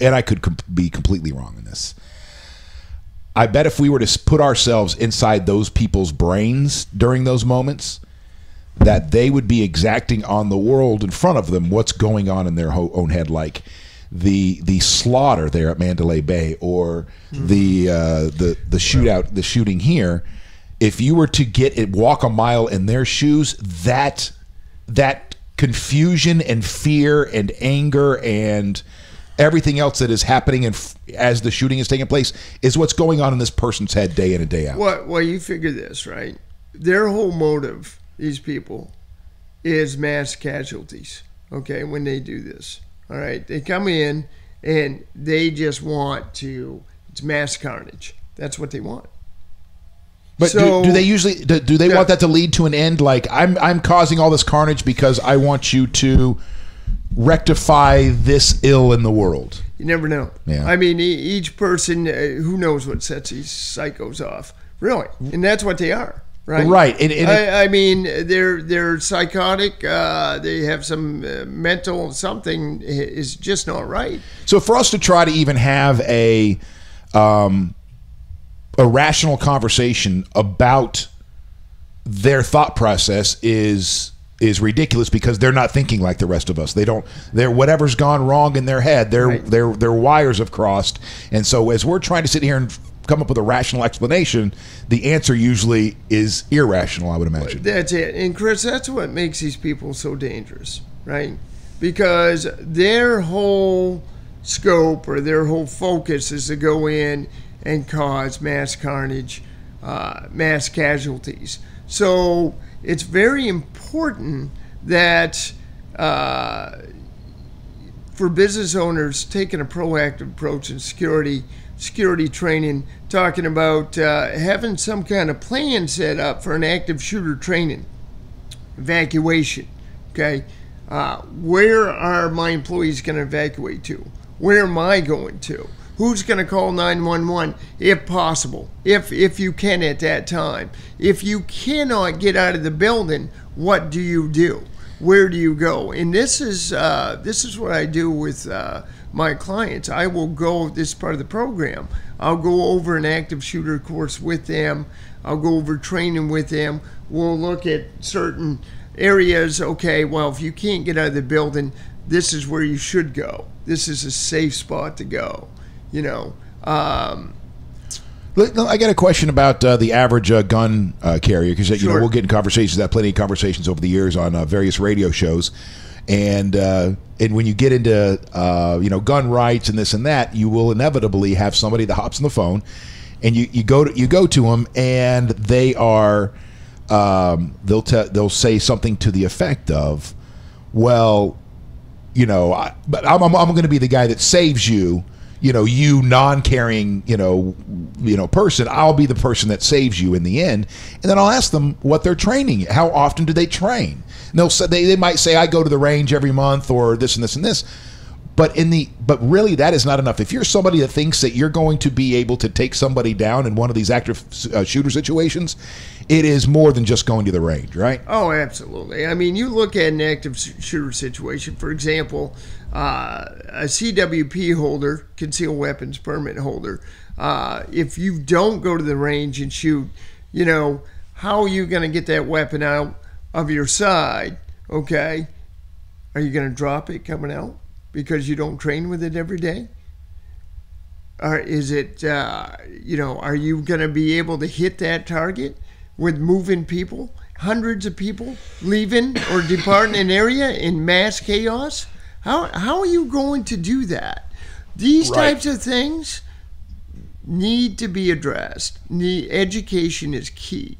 I could be completely wrong in this, I bet if we were to put ourselves inside those people's brains during those moments, that they would be exacting on the world in front of them what's going on in their own head, like the slaughter there at Mandalay Bay or the shootout, the shooting here. If you were to walk a mile in their shoes, that confusion and fear and anger and everything else that is happening as the shooting is taking place is what's going on in this person's head day in and day out. Well, you figure this, right? Their whole motive these people, is mass casualties, okay, when they do this. All right, they come in and they just want to, it's mass carnage. That's what they want. But So- do they usually do they Yeah. want that to lead to an end? Like I'm causing all this carnage because I want you to rectify this ill in the world. You never know. Yeah. I mean, each person, who knows what sets these psychos off, really, and that's what they are, right? Right. And I mean, they're psychotic. They have some mental something is just not right. so for us to try to even have a rational conversation about their thought process is ridiculous because they're not thinking like the rest of us. They're whatever's gone wrong in their head, Right. their wires have crossed. And so as we're trying to sit here and come up with a rational explanation, the answer usually is irrational, I would imagine. That's it. And Chris, that's what makes these people so dangerous, right? Because their whole scope or their whole focus is to go in and cause mass carnage, mass casualties. So it's very important that for business owners taking a proactive approach in security training, talking about having some kind of plan set up for an active shooter training, evacuation, okay? Where are my employees going to evacuate to? Where am I going to? Who's going to call 911 if possible, if you can at that time? If you cannot get out of the building, what do you do? Where do you go? And this is what I do with my clients. I will go, this is part of the program, I'll go over an active shooter course with them. I'll go over training with them. We'll look at certain areas. Okay, well, if you can't get out of the building, this is where you should go. This is a safe spot to go. You know, I got a question about the average gun carrier because you know Sure. we'll get in conversations, had plenty of conversations over the years on various radio shows, and when you get into gun rights and this and that, you will inevitably have somebody that hops on the phone, and you go to them, and they are they'll say something to the effect of, well, but I'm going to be the guy that saves you. You non-caring, person, I'll be the person that saves you in the end. And then I'll ask them what they're training. How often do they train? And they'll say, they might say, I go to the range every month or this and this and this. But really that is not enough. If you're somebody that thinks that you're going to be able to take somebody down in one of these active shooter situations, it is more than just going to the range, right? Oh, absolutely. I mean, you look at an active shooter situation, for example, a CWP holder, concealed weapons permit holder. If you don't go to the range and shoot, how are you going to get that weapon out of your side? Okay. Are you going to drop it coming out because you don't train with it every day? Or is it, are you going to be able to hit that target with moving people, hundreds of people leaving or departing an area in mass chaos? How are you going to do that? These Right. types of things need to be addressed. Education is key.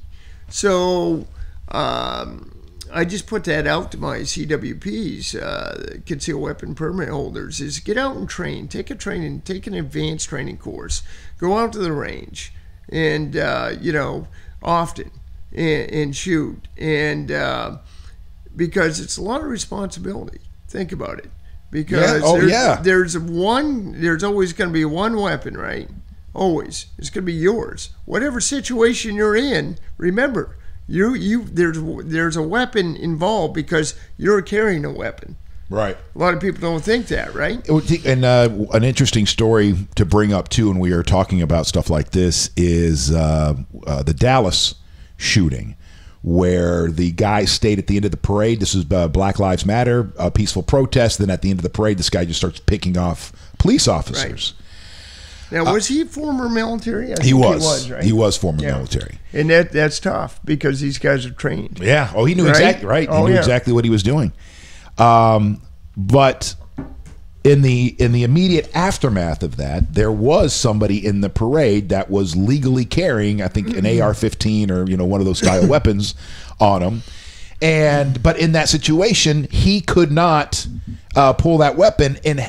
So I just put that out to my CWPs, concealed weapon permit holders, is get out and train. Take an advanced training course. Go out to the range and, often and shoot. And because it's a lot of responsibility. Think about it. Because there's always going to be one weapon, right? Always. It's going to be yours. Whatever situation you're in, remember, there's a weapon involved because you're carrying a weapon. Right. A lot of people don't think that, right? And an interesting story to bring up too, when we are talking about stuff like this, is the Dallas shooting, where the guy stayed at the end of the parade. This is Black Lives Matter, a peaceful protest. Then at the end of the parade, this guy just starts picking off police officers. Right. Now, was he former military? I think He was. right? He was former Yeah. military. And that's tough because these guys are trained. Yeah. Oh, he knew Right? exactly right. He Oh, knew yeah. exactly what he was doing. But in the immediate aftermath of that, there was somebody in the parade that was legally carrying, I think, an AR-15 or one of those style weapons on him, But in that situation, he could not pull that weapon and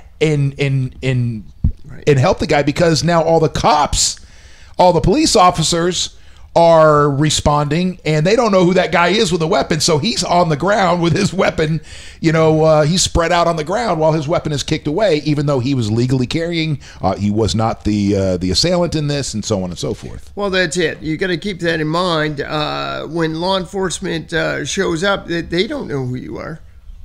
help the guy, because now all the cops, all the police officers are responding, and they don't know who that guy is with a weapon. So he's on the ground with his weapon. He's spread out on the ground while his weapon is kicked away, even though he was legally carrying. He was not the assailant in this, and so on and so forth. Well, that's it. You got to keep that in mind when law enforcement shows up. That they don't know who you are.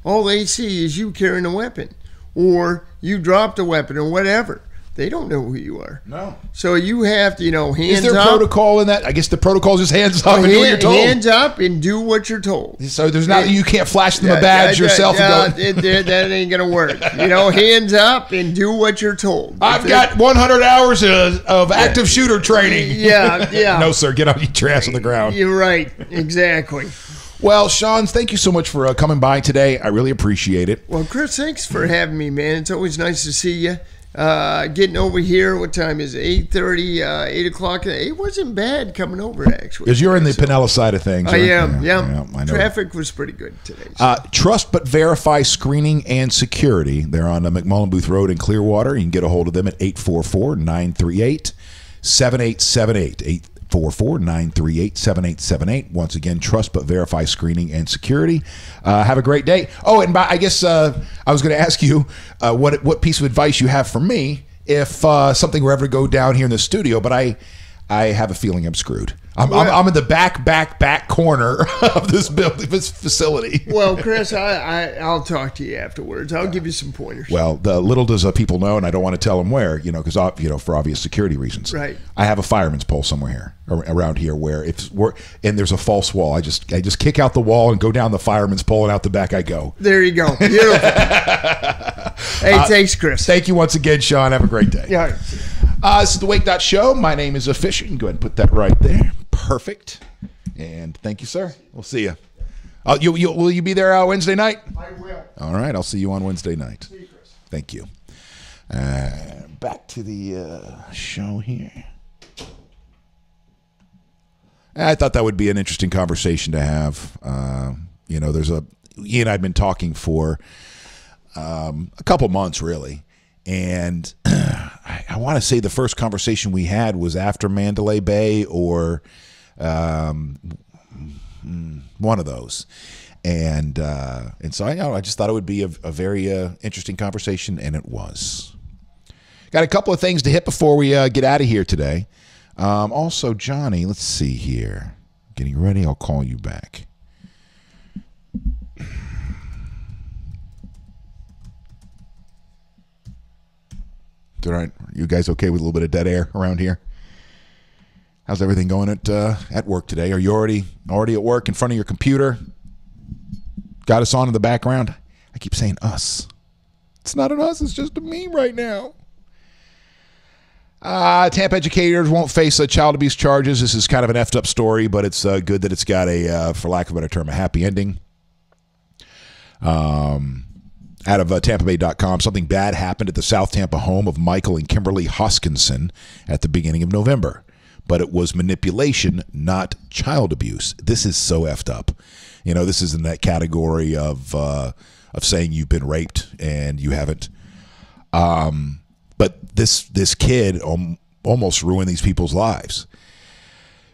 All they see is you carrying a weapon, or you dropped a weapon, or whatever. They don't know who you are. No. So you have to, hands up. Is there protocol in that? I guess the protocol is just hands up and do what you're told. Hands up and do what you're told. So there's not, you can't flash them a badge yourself and go. That ain't going to work. Hands up and do what you're told. I've got 100 hours of active shooter training. Yeah. No, sir. Get on your ass on the ground. You're right. Exactly. Well, Sean, thank you so much for coming by today. I really appreciate it. Well, Chris, thanks for having me, man. It's always nice to see you. Getting over here, what time is it? 8:30, 8 o'clock. It wasn't bad coming over, actually. Because you're in the Pinella side of things. I am, yeah. I know. Traffic was pretty good today. So. Trust But Verify Screening and Security. They're on McMullen Booth Road in Clearwater. You can get a hold of them at 844-938-7878. 844-938-7878. Once again, Trust But Verify Screening and Security. Have a great day. Oh, and I guess I was going to ask you what piece of advice you have for me if something were ever to go down here in the studio, but I have a feeling I'm screwed. I'm in the back corner of this building, this facility. Well, Chris, I'll talk to you afterwards. I'll give you some pointers. Well, little does people know, and I don't want to tell them where, because for obvious security reasons. Right. I have a fireman's pole somewhere here, around here, where and there's a false wall. I just kick out the wall and go down the fireman's pole, and out the back I go. There you go. Beautiful. Hey, thanks, Chris. Thank you once again, Sean. Have a great day. Yeah. This is the Wake.Show. My name is Fisher. You can go ahead and put that right there. Perfect. And thank you, sir. We'll see you. Will you be there Wednesday night? I will. All right. I'll see you on Wednesday night. See you, Chris. Thank you. Back to the show here. I thought that would be an interesting conversation to have. Ian and I have been talking for a couple months, really. And I want to say the first conversation we had was after Mandalay Bay, or one of those. And so I just thought it would be a very interesting conversation, and it was. Got a couple of things to hit before we get out of here today. Also, Jonny, let's see here. Getting ready. I'll call you back. All right, you guys okay with a little bit of dead air around here? How's everything going at work today? Are you already at work in front of your computer? Got us on in the background? I keep saying us. It's not an us, it's just a me right now. Tampa educators won't face child abuse charges. This is kind of an effed up story, but it's good that it's got a, for lack of a better term, a happy ending. Out of TampaBay.com, something bad happened at the South Tampa home of Michael and Kimberly Hoskinson at the beginning of November. But it was manipulation, not child abuse. This is so effed up. This is in that category of saying you've been raped and you haven't. But this kid almost ruined these people's lives.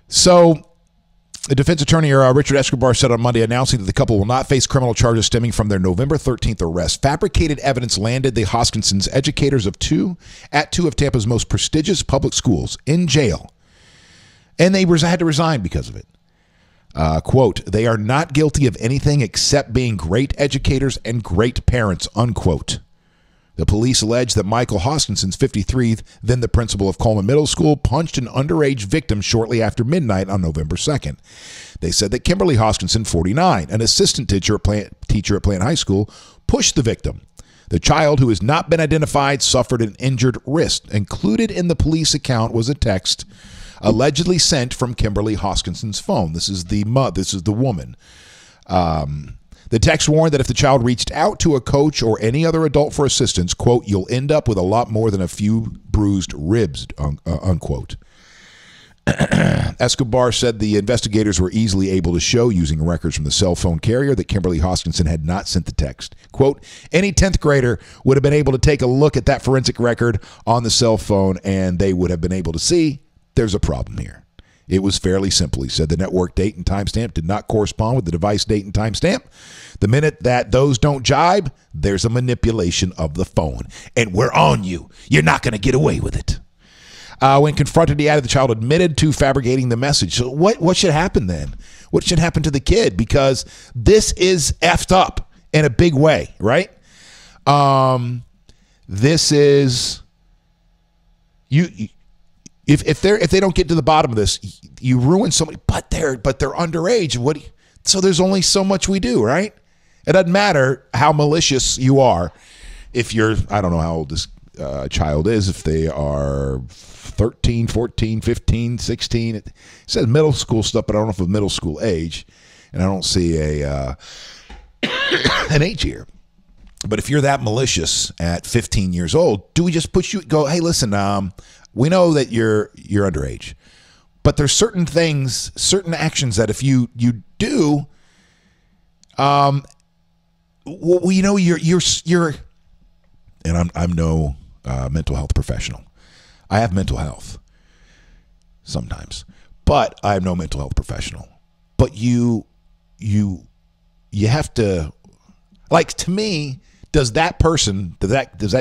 So the defense attorney, Richard Escobar, said on Monday, announcing that the couple will not face criminal charges stemming from their November 13th arrest. Fabricated evidence landed the Hoskinsons, educators of two of Tampa's most prestigious public schools, in jail. And they had to resign because of it. Quote, they are not guilty of anything except being great educators and great parents, unquote. The police allege that Michael Hoskinson, 53, then the principal of Coleman Middle School, punched an underage victim shortly after midnight on November 2nd. They said that Kimberly Hoskinson, 49, an assistant teacher at Plant High School, pushed the victim. The child, who has not been identified, suffered an injured wrist. Included in the police account was a text allegedly sent from Kimberly Hoskinson's phone. This is the woman. The text warned that if the child reached out to a coach or any other adult for assistance, quote, you'll end up with a lot more than a few bruised ribs, unquote. Escobar said the investigators were easily able to show, using records from the cell phone carrier, that Kimberly Hoskinson had not sent the text. Quote, any 10th grader would have been able to take a look at that forensic record on the cell phone, and they would have been able to see there's a problem here. It was fairly simple. He said the network date and timestamp did not correspond with the device date and timestamp. The minute that those don't jibe, there's a manipulation of the phone. And we're on you. You're not going to get away with it. When confronted, he added the child admitted to fabricating the message. So what should happen then? What should happen to the kid? Because this is effed up in a big way, right? This is if they don't get to the bottom of this, you ruin somebody. But they're underage. So there's only so much we do, right? It doesn't matter how malicious you are. If you're, I don't know how old this child is, if they are 13, 14, 15, 16. It says middle school stuff, but I don't know if it's middle school age. And I don't see an age here. But if you're that malicious at 15 years old, do we just push you, go, hey, listen, we know that you're underage. But there's certain things, certain actions that if you do, well, you know, you're and I'm no mental health professional. I have mental health sometimes, but I am no mental health professional. But you have to, like, to me, does that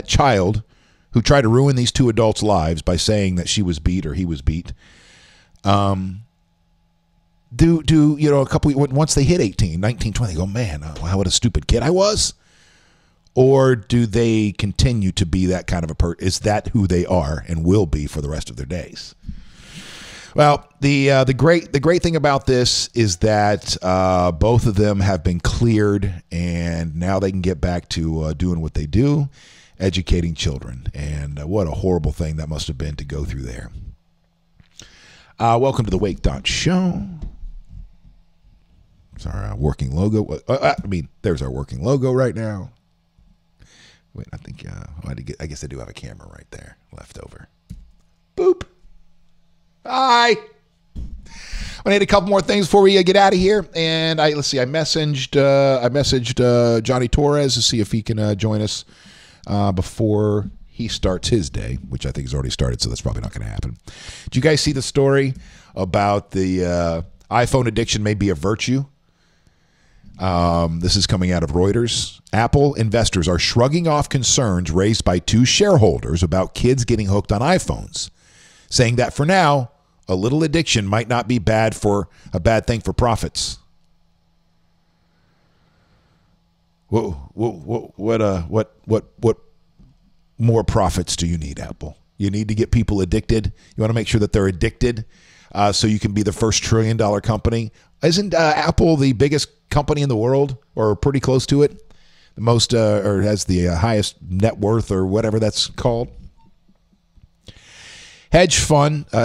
child who tried to ruin these two adults' lives by saying that she was beat or he was beat, once they hit 18, 19, 20, they go, man, what a stupid kid I was? Or do they continue to be that kind of a person? Is that who they are and will be for the rest of their days? Well, the great thing about this is that both of them have been cleared, and now they can get back to doing what they do, educating children. And what a horrible thing that must have been to go through there. Welcome to the Wake.Show. It's our working logo. There's our working logo right now. Wait, I think I guess I do have a camera right there left over. Boop. Hi. I need a couple more things before we get out of here. And let's see. I messaged Jonny Torres to see if he can join us before he starts his day, which I think has already started, so that's probably not going to happen. Did you guys see the story about the iPhone addiction may be a virtue? This is coming out of Reuters. Apple investors are shrugging off concerns raised by two shareholders about kids getting hooked on iPhones, saying that for now, a little addiction might not be a bad thing for profits. What more profits do you need, Apple? You need to get people addicted. You want to make sure that they're addicted, so you can be the first $1 trillion company. Isn't Apple the biggest company in the world, or pretty close to it? The most, or has the highest net worth, or whatever that's called. Hedge fund said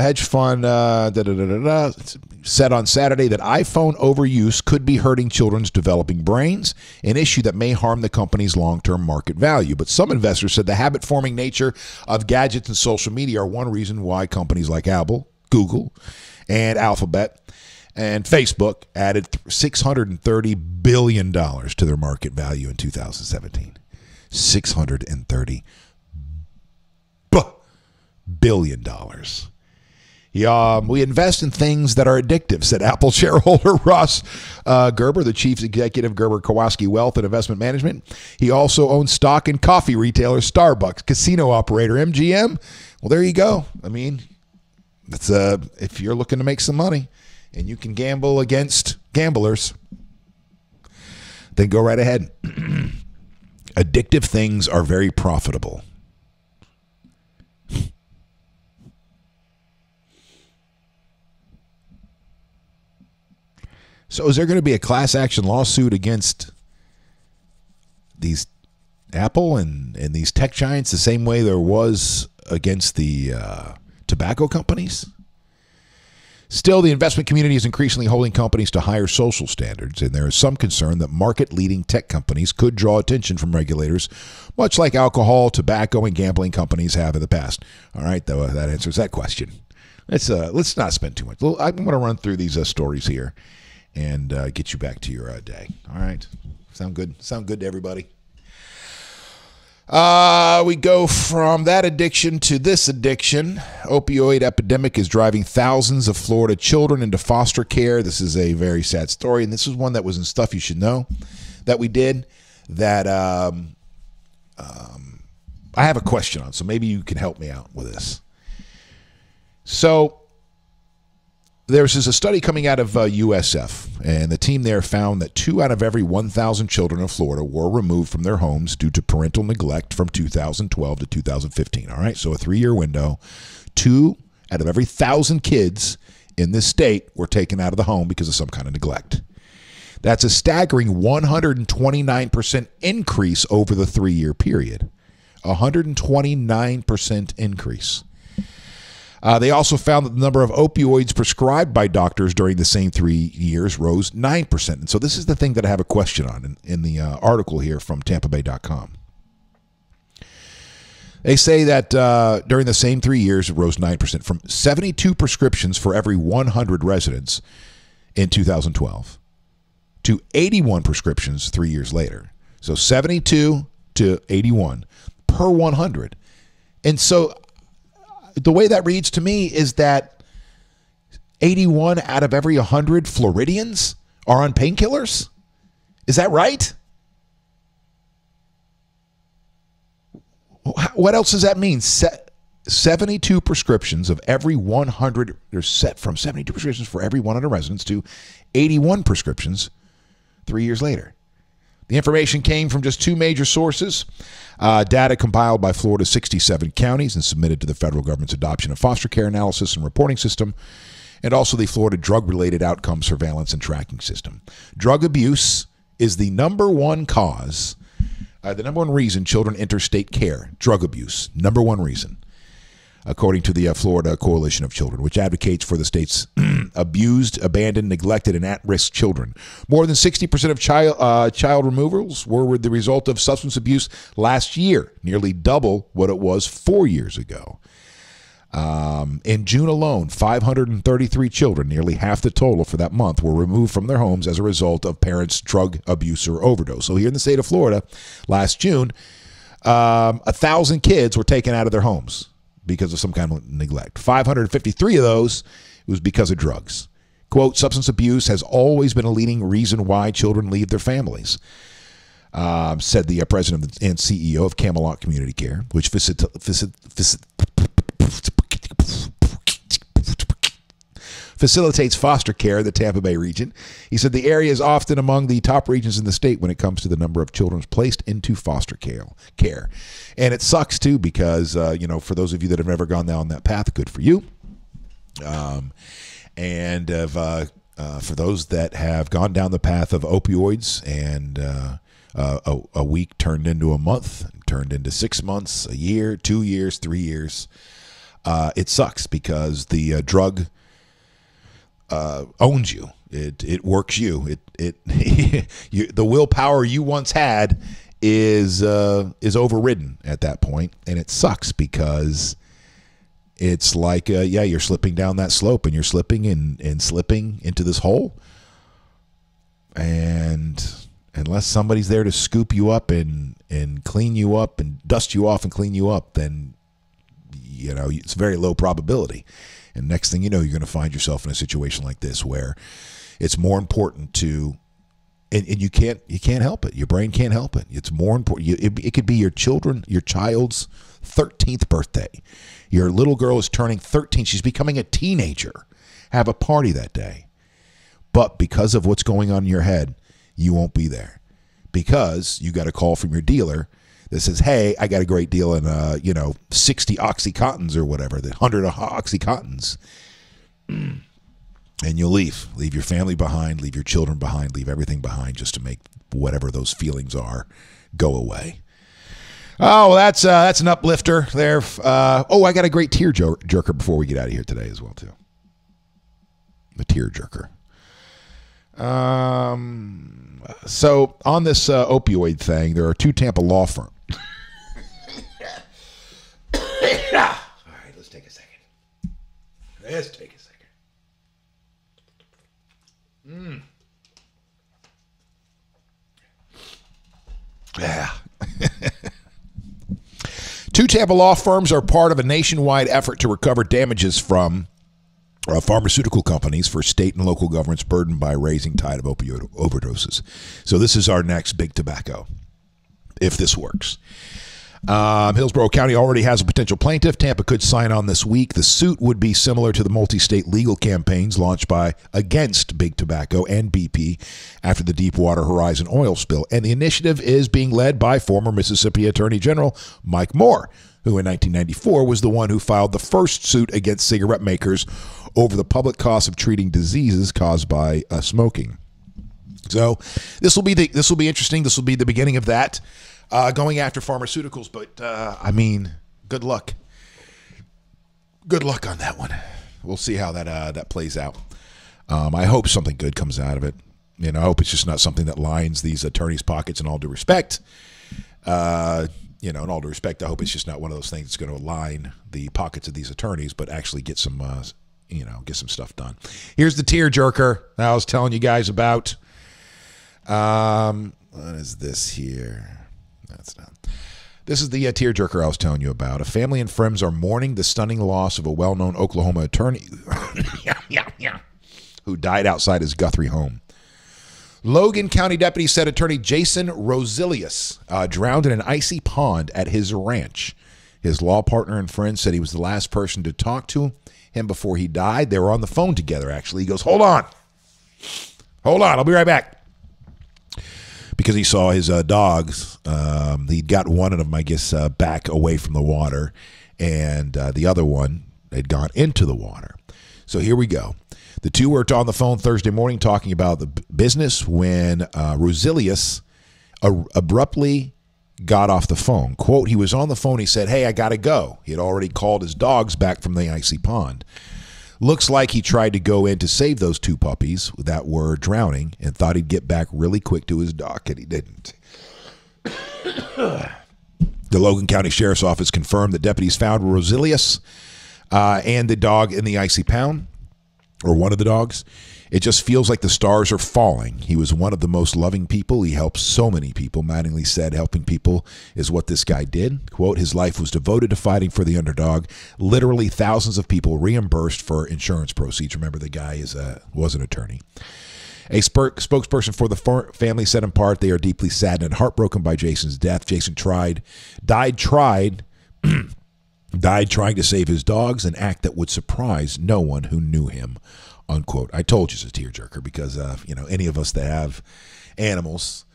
on Saturday that iPhone overuse could be hurting children's developing brains, an issue that may harm the company's long-term market value. But some investors said the habit-forming nature of gadgets and social media are one reason why companies like Apple, Google, and Alphabet and Facebook added $630 billion to their market value in 2017. $630 billion. We invest in things that are addictive, said Apple shareholder Ross Gerber, the chief executive of Gerber Kowalski Wealth and Investment Management. He also owns stock in coffee retailer Starbucks, casino operator MGM. Well, there you go. I mean, that's if you're looking to make some money and you can gamble against gamblers, then go right ahead. Addictive things are very profitable. So is there going to be a class action lawsuit against these Apple and these tech giants the same way there was against the tobacco companies? Still, the investment community is increasingly holding companies to higher social standards, and there is some concern that market-leading tech companies could draw attention from regulators, much like alcohol, tobacco, and gambling companies have in the past. All right, though, that answers that question. let's not spend too much. I'm going to run through these stories here and get you back to your day. All right. Sound good? Sound good to everybody? We go from that addiction to this addiction. Opioid epidemic is driving thousands of Florida children into foster care. This is a very sad story, and this is one that was in Stuff You Should Know that we did that I have a question on, so maybe you can help me out with this. So there's a study coming out of USF, and the team there found that 2 out of every 1,000 children in Florida were removed from their homes due to parental neglect from 2012 to 2015. All right, so a 3-year window. 2 out of every 1,000 kids in this state were taken out of the home because of some kind of neglect. That's a staggering 129% increase over the 3-year period. 129% increase. They also found that the number of opioids prescribed by doctors during the same 3 years rose 9%. And so this is the thing that I have a question on in the article here from TampaBay.com. They say that during the same 3 years, it rose 9%, from 72 prescriptions for every 100 residents in 2012 to 81 prescriptions 3 years later. So 72 to 81 per 100. And so the way that reads to me is that 81 out of every 100 Floridians are on painkillers? Is that right? What else does that mean? 72 prescriptions of every 100, they're set from 72 prescriptions for every 100 residents to 81 prescriptions 3 years later. The information came from just 2 major sources. Data compiled by Florida's 67 counties and submitted to the federal government's Adoption of Foster Care Analysis and Reporting System, and also the Florida Drug-Related Outcome Surveillance and Tracking System. Drug abuse is the number one cause, the number one reason children enter state care. Drug abuse, number one reason, according to the Florida Coalition of Children, which advocates for the state's abused, abandoned, neglected, and at-risk children. More than 60% of child removals were the result of substance abuse last year, nearly double what it was 4 years ago. In June alone, 533 children, nearly half the total for that month, were removed from their homes as a result of parents' drug abuse or overdose. So here in the state of Florida, last June, 1,000 kids were taken out of their homes because of some kind of neglect. 553 of those was because of drugs. Quote, substance abuse has always been a leading reason why children leave their families, said the president and CEO of Camelot Community Care, which facilitates foster care in the Tampa Bay region. He said the area is often among the top regions in the state when it comes to the number of children placed into foster care. And it sucks, too, because, for those of you that have never gone down that path, good for you. For those that have gone down the path of opioids and a week turned into a month, turned into 6 months, a year, 2 years, 3 years, it sucks because the drug owns you. It works you. The willpower you once had is overridden at that point, and it sucks because it's like you're slipping down that slope, and you're slipping and slipping into this hole, and unless somebody's there to scoop you up and clean you up and dust you off and clean you up, then it's very low probability. And next thing you know, you're going to find yourself in a situation like this where it's more important to, and you can't help it. Your brain can't help it. It's more important. It could be your child's 13th birthday. Your little girl is turning 13. She's becoming a teenager. Have a party that day. But because of what's going on in your head, you won't be there because you got a call from your dealer that says, hey, I got a great deal in, 60 Oxycontins or whatever, the 100 Oxycontins. And you'll leave your family behind, leave your children behind, leave everything behind just to make whatever those feelings are go away. Oh, well, that's an uplifter there. I got a great tear jerker before we get out of here today as well, too. The tear jerker. So on this opioid thing, there are 2 Tampa law firms. All right, let's take a second. Let's take a second. Yeah. Two Tampa law firms are part of a nationwide effort to recover damages from pharmaceutical companies for state and local governments burdened by rising tide of opioid overdoses. So this is our next big tobacco, if this works. Hillsborough County already has a potential plaintiff. Tampa could sign on this week. The suit would be similar to the multi-state legal campaigns launched against Big Tobacco and BP after the Deepwater Horizon oil spill. And the initiative is being led by former Mississippi Attorney General Mike Moore, who in 1994 was the one who filed the first suit against cigarette makers over the public cost of treating diseases caused by smoking. So this will be interesting. This will be the beginning of that. Going after pharmaceuticals, but I mean, good luck. Good luck on that one. We'll see how that plays out. I hope something good comes out of it. I hope it's just not something that lines these attorneys' pockets. In all due respect, in all due respect, I hope it's just not one of those things that's going to line the pockets of these attorneys, but actually get some, get some stuff done. Here's the tearjerker that I was telling you guys about. What is this here? That's not. This is the tearjerker I was telling you about. A family and friends are mourning the stunning loss of a well-known Oklahoma attorney who died outside his Guthrie home. Logan County deputies said attorney Jason Rosilius drowned in an icy pond at his ranch. His law partner and friend said he was the last person to talk to him before he died. They were on the phone together, actually. He goes, hold on, I'll be right back. Because he saw his dogs. He'd got one of them, I guess, back away from the water, and the other one had gone into the water. So here we go. The two were on the phone Thursday morning talking about the business when Rosilius abruptly got off the phone. Quote, he was on the phone. He said, hey, I got to go. He had already called his dogs back from the icy pond. Looks like he tried to go in to save those two puppies that were drowning and thought he'd get back really quick to his dock, and he didn't. The Logan County Sheriff's Office confirmed that deputies found Rosilius and the dog in the icy pound, or one of the dogs. It just feels like the stars are falling. He was one of the most loving people. He helped so many people. Mattingly said helping people is what this guy did. Quote, his life was devoted to fighting for the underdog. Literally thousands of people reimbursed for insurance proceeds. Remember, the guy was an attorney. A spokesperson for the family said in part, they are deeply saddened and heartbroken by Jason's death. Jason died trying to save his dogs, an act that would surprise no one who knew him. Unquote. I told you it's a tearjerker because, any of us that have animals,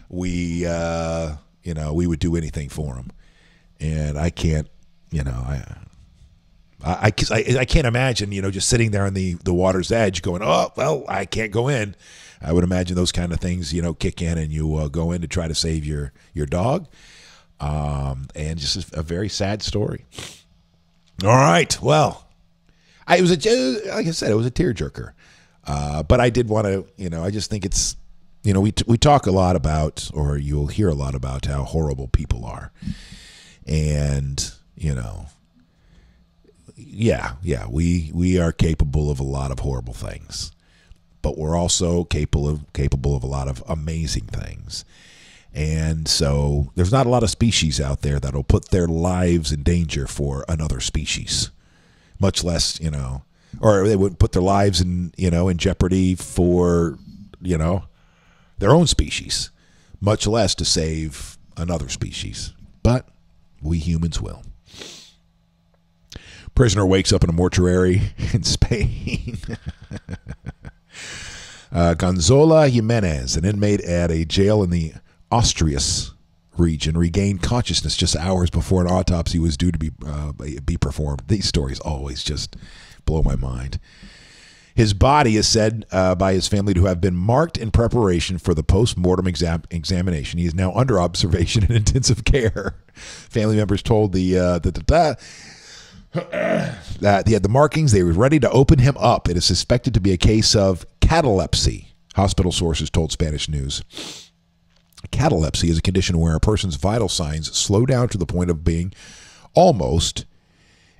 we would do anything for them. And I can't, I can't imagine, just sitting there on the water's edge going, oh, well, I can't go in. I would imagine those kind of things, kick in and you go in to try to save your dog. And just a very sad story. All right. Well, like I said, it was a tearjerker. But I did want to, I just think it's, we talk a lot about, or you'll hear a lot about how horrible people are. And, we are capable of a lot of horrible things, but we're also capable of a lot of amazing things. And so there's not a lot of species out there that'll put their lives in danger for another species. Much less, or they wouldn't put their lives in jeopardy for, their own species, much less to save another species. But we humans will. Prisoner wakes up in a mortuary in Spain. Gonzalo Jimenez, an inmate at a jail in the Asturias region, regained consciousness just hours before an autopsy was due to be performed. These stories always just blow my mind. His body is said by his family to have been marked in preparation for the post-mortem examination. He is now under observation in intensive care. Family members told that he had the markings. They were ready to open him up. It is suspected to be a case of catalepsy, hospital sources told Spanish News. Catalepsy is a condition where a person's vital signs slow down to the point of being almost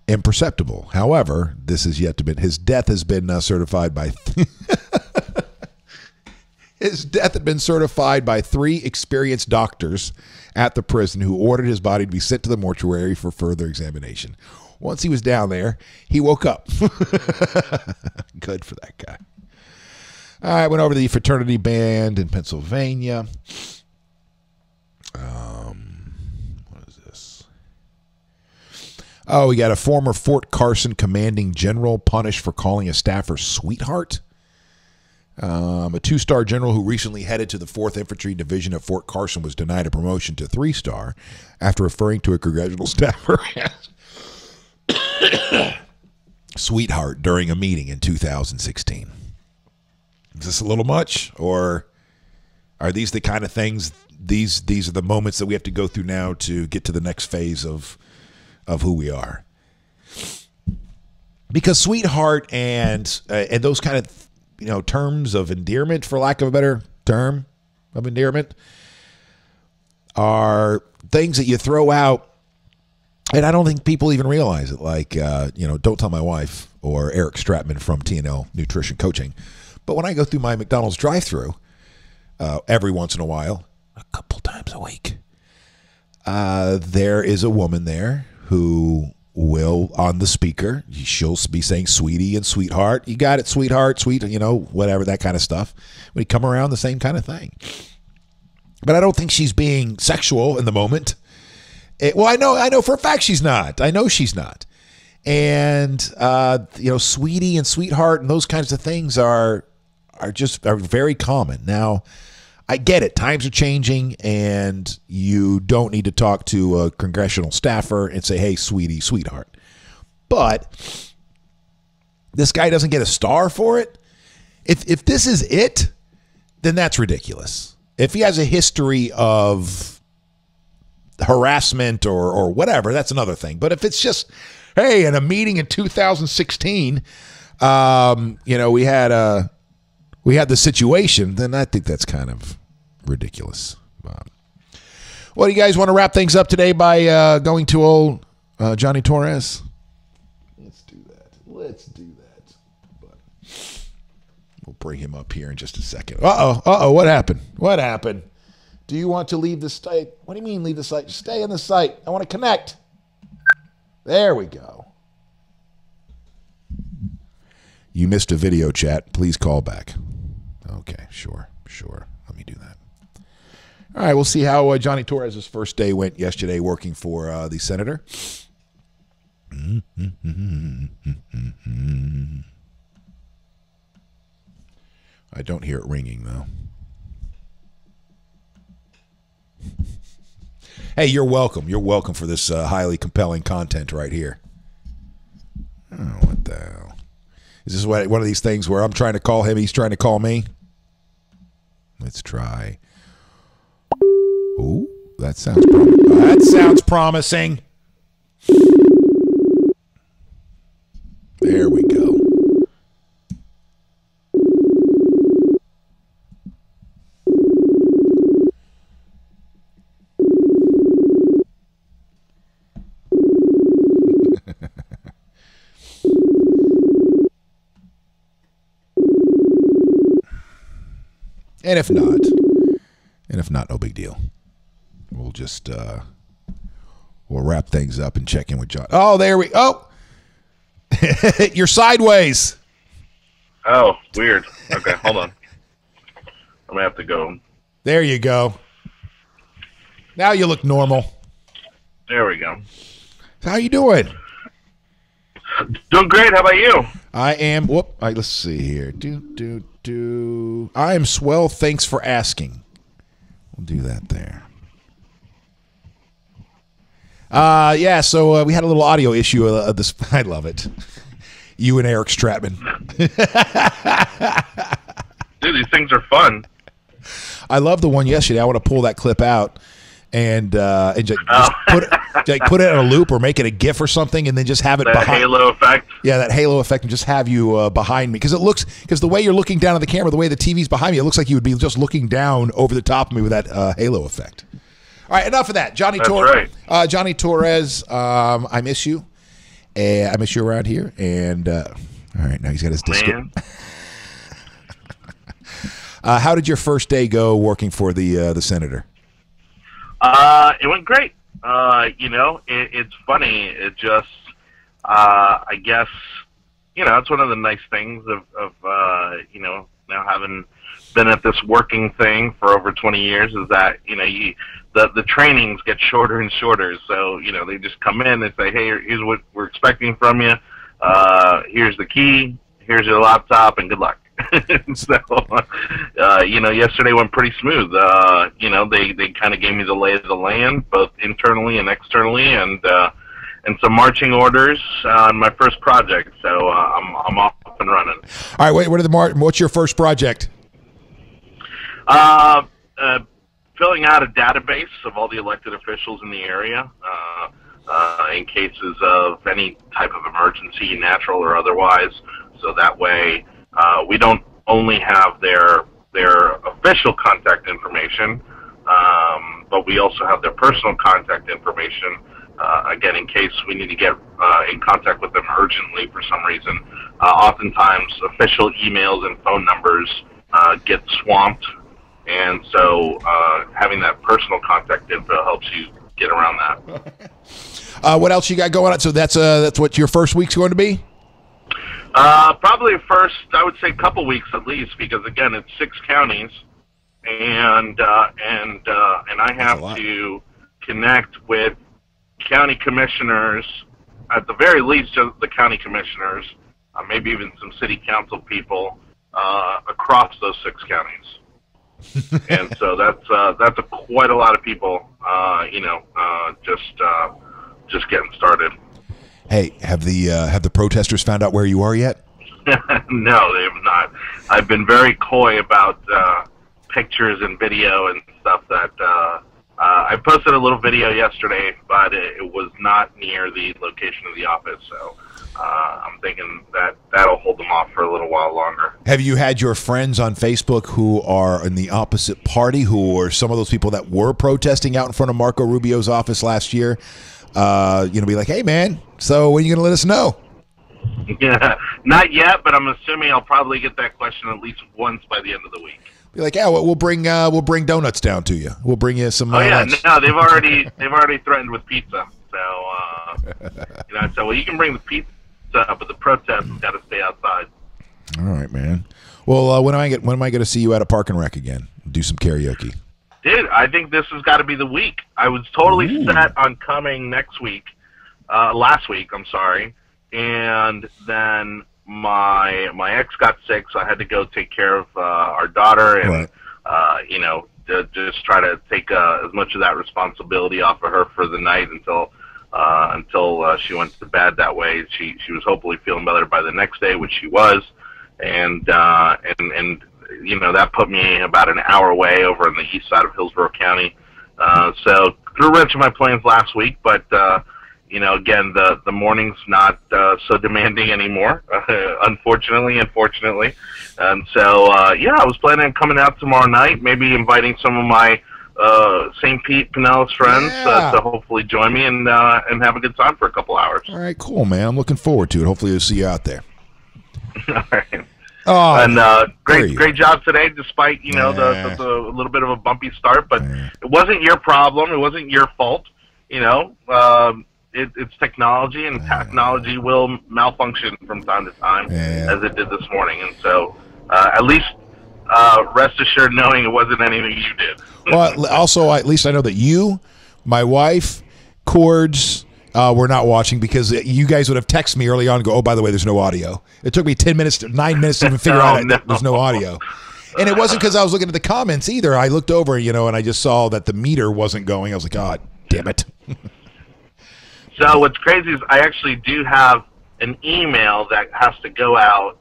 imperceptible. However, this is yet to be. His death has been certified by. His death had been certified by 3 experienced doctors at the prison who ordered his body to be sent to the mortuary for further examination. Once he was down there, he woke up. Good for that guy. All right, went over to the fraternity band in Pennsylvania. What is this? Oh, we got a former Fort Carson commanding general punished for calling a staffer sweetheart. A 2-star general who recently headed to the 4th Infantry Division at Fort Carson was denied a promotion to 3-star after referring to a congressional staffer as sweetheart during a meeting in 2016. Is this a little much, or are these the kind of things? These are the moments that we have to go through now to get to the next phase of who we are. Because sweetheart and those kind of terms of endearment, for lack of a better term of endearment, are things that you throw out, and I don't think people even realize it. Like, don't tell my wife or Eric Stratman from TNL Nutrition Coaching. But when I go through my McDonald's drive-thru every once in a while, a couple times a week, there is a woman there who will, on the speaker, she'll be saying sweetie and sweetheart. You got it, sweetheart, sweet, whatever, that kind of stuff. When you come around, the same kind of thing. But I don't think she's being sexual in the moment. I know for a fact she's not. I know she's not. And, sweetie and sweetheart and those kinds of things are very common. Now, I get it. Times are changing, and you don't need to talk to a congressional staffer and say, hey, sweetie, sweetheart. But this guy doesn't get a star for it. If this is it, then that's ridiculous. If he has a history of harassment or whatever, that's another thing. But if it's just, hey, in a meeting in 2016, we had the situation, then I think that's kind of ridiculous. Well, do you guys want to wrap things up today by going to old Jonny Torres? Let's do that. But we'll bring him up here in just a second. What happened? Do you want to leave the site? What do you mean leave the site? Just stay in the site. I want to connect. There we go. You missed a video chat. Please call back. Okay, sure. Let me do that. All right, we'll see how Jonny Torres' first day went yesterday working for the senator. I don't hear it ringing, though. Hey, you're welcome. You're welcome for this highly compelling content right here. Oh, what the hell? Is this one of these things where I'm trying to call him, he's trying to call me? Let's try. Ooh, that sounds promising. There we go. And if not, no big deal. We'll just we'll wrap things up and check in with John. Oh, you're sideways. Oh, weird. Okay, hold on. I'm gonna have to go. There you go. Now you look normal. There we go. How you doing? Doing great. How about you? I am. Let's see here. I am swell. Thanks for asking. We'll do that there. So we had a little audio issue of this. I love it. You and Eric Stratman. Dude, these things are fun. I love the one yesterday. I want to pull that clip out and just put it in a loop or make it a GIF or something, and then just have it that behind. Halo effect. Yeah, that halo effect, and just have you behind me because the way you're looking down at the camera, the way the TV's behind me, it looks like you would be just looking down over the top of me with that halo effect. All right, enough of that. Jonny Torres. Right. Jonny Torres, I miss you. I miss you around here. And all right, now he's got his disco. How did your first day go working for the senator? It went great. It's funny. It just, I guess, it's one of the nice things of now having been at this working thing for over 20 years is that, the trainings get shorter and shorter. So, they just come in, they say, hey, here's what we're expecting from you. Here's the key, here's your laptop, and good luck. So, yesterday went pretty smooth. They kind of gave me the lay of the land, both internally and externally, and some marching orders on my first project. So I'm off and running. All right, wait. What's your first project? Filling out a database of all the elected officials in the area in cases of any type of emergency, natural or otherwise. So that way. We don't only have their official contact information, but we also have their personal contact information, again, in case we need to get in contact with them urgently for some reason. Oftentimes, official emails and phone numbers get swamped, and so having that personal contact info helps you get around that. What else you got going on? So that's what your first week's going to be? Probably first, I would say, couple weeks at least, because again, it's 6 counties, and I have to connect with county commissioners, at the very least, just the county commissioners, maybe even some city council people across those 6 counties, and so that's quite a lot of people, just getting started. Hey, have the protesters found out where you are yet? No, they have not. I've been very coy about pictures and video and stuff that I posted a little video yesterday, but it was not near the location of the office, so I'm thinking that'll hold them off for a little while longer. Have you had your friends on Facebook who are in the opposite party, who are some of those people that were protesting out in front of Marco Rubio's office last year, be like, hey, man, so when are you going to let us know? Yeah, not yet, but I'm assuming I'll probably get that question at least once by the end of the week. Be like, yeah, we'll bring donuts down to you. We'll bring you some. Lunch. No, they've already threatened with pizza. So, so you can bring the pizza, but the protest has got to stay outside. All right, man. Well, when am I going to see you at a park and rec again? Do some karaoke. Dude, I think this has got to be the week. I was totally set on coming last week, I'm sorry, and then my ex got sick, so I had to go take care of our daughter, and to just try to take as much of that responsibility off of her for the night until she went to bed. That way, she was hopefully feeling better by the next day, which she was, and that put me about an hour away over on the east side of Hillsborough County. So threw a wrench in my plans last week, but again, the morning's not so demanding anymore, unfortunately and fortunately. And so I was planning on coming out tomorrow night, maybe inviting some of my St. Pete Pinellas friends to hopefully join me and have a good time for a couple hours. All right, cool, man. I'm looking forward to it. Hopefully we'll see you out there. All right. Oh, and great job today, despite the little bit of a bumpy start. But it wasn't your problem. It wasn't your fault. It's technology, and technology will malfunction from time to time, as it did this morning. And so, at least rest assured, knowing it wasn't anything you did. Well, also, at least I know that you, my wife, Cords. We're not watching, because you guys would have texted me early on and go, oh, by the way, there's no audio. It took me 9 minutes to even figure out that there's no audio. And it wasn't because I was looking at the comments either. I looked over, and I just saw that the meter wasn't going. I was like, God damn it. So what's crazy is I actually do have an email that has to go out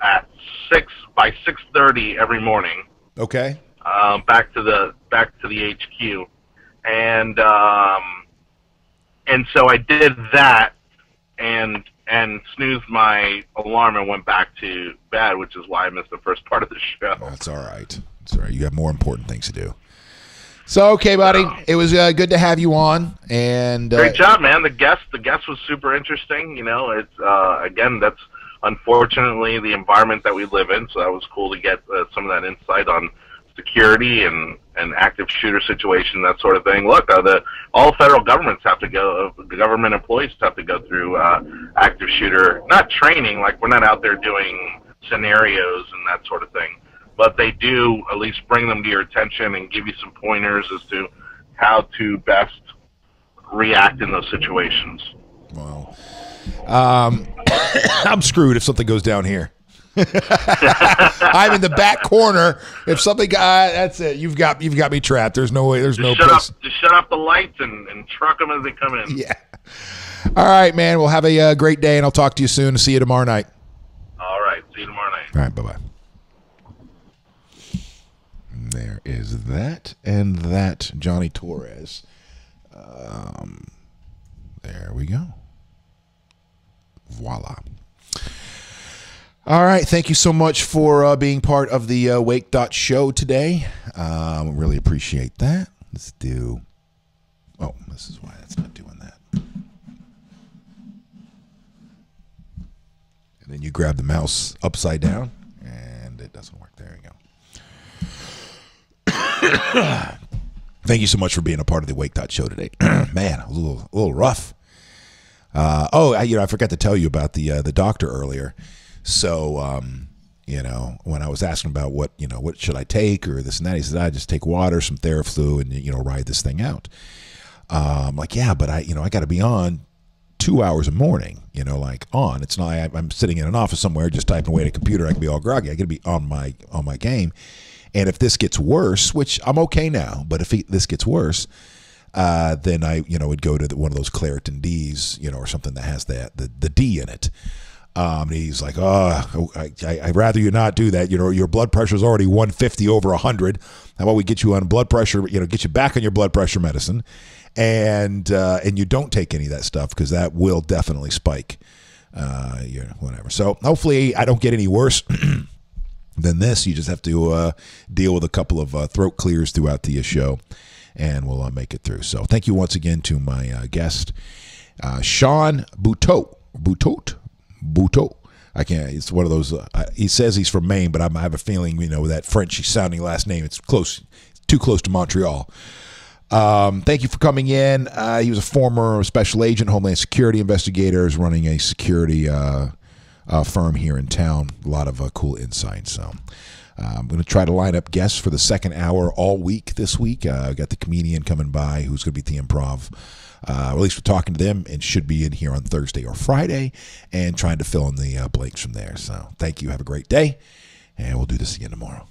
at 6:30 every morning. Okay. Back to the HQ. And so I did that and snoozed my alarm and went back to bed, which is why I missed the first part of the show. That's all right. That's all right. You have more important things to do. So, okay, buddy. It was good to have you on. And great job, man. The guest was super interesting. You know, it's again, that's unfortunately the environment that we live in. So that was cool to get some of that insight on security and active shooter situation, that sort of thing. Look, all federal governments have to go. Government employees have to go through active shooter, not training. Like, we're not out there doing scenarios and that sort of thing, but they do at least bring them to your attention and give you some pointers as to how to best react in those situations. Well, I'm screwed if something goes down here. I'm in the back corner. If something, that's it. You've got me trapped. There's no way. There's no place. Just shut off the lights and truck them as they come in. Yeah. All right, man. We'll have a great day, and I'll talk to you soon. See you tomorrow night. All right. See you tomorrow night. All right. Bye-bye. There is that and that, Jonny Torres. There we go. Voila. All right. Thank you so much for being part of the Wake.Show today. Really appreciate that. Let's do. Oh, this is why that's not doing that. And then you grab the mouse upside down, and it doesn't work. There you go. Thank you so much for being a part of the Wake.Show today. Man, a little rough. I forgot to tell you about the doctor earlier. So, when I was asking about what should I take or this and that, he said, I just take water, some Theraflu, and, ride this thing out. I'm like, yeah, but I got to be on 2 hours a morning, on. It's not, I'm sitting in an office somewhere just typing away at a computer. I can be all groggy. I got to be on my game. And if this gets worse, which I'm okay now, but if this gets worse, then I, would go to one of those Claritin Ds, or something that has the D in it. And he's like, I'd rather you not do that. Your blood pressure is already 150 over 100. How about we get you on blood pressure, get you back on your blood pressure medicine, and you don't take any of that stuff because that will definitely spike, whatever. So hopefully I don't get any worse than this. You just have to deal with a couple of throat clears throughout the show, and we'll make it through. So thank you once again to my guest, Sean Boutot. I can't. It's one of those. He says he's from Maine, but I have a feeling, that Frenchy sounding last name. It's close, too close to Montreal. Thank you for coming in. He was a former special agent, Homeland Security investigator, is running a security firm here in town. A lot of cool insights. So I'm going to try to line up guests for the second hour all week this week. I've got the comedian coming by who's going to be at the Improv. At least we're talking to them, and should be in here on Thursday or Friday, and trying to fill in the blanks from there. So thank you. Have a great day, and we'll do this again tomorrow.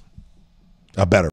Better.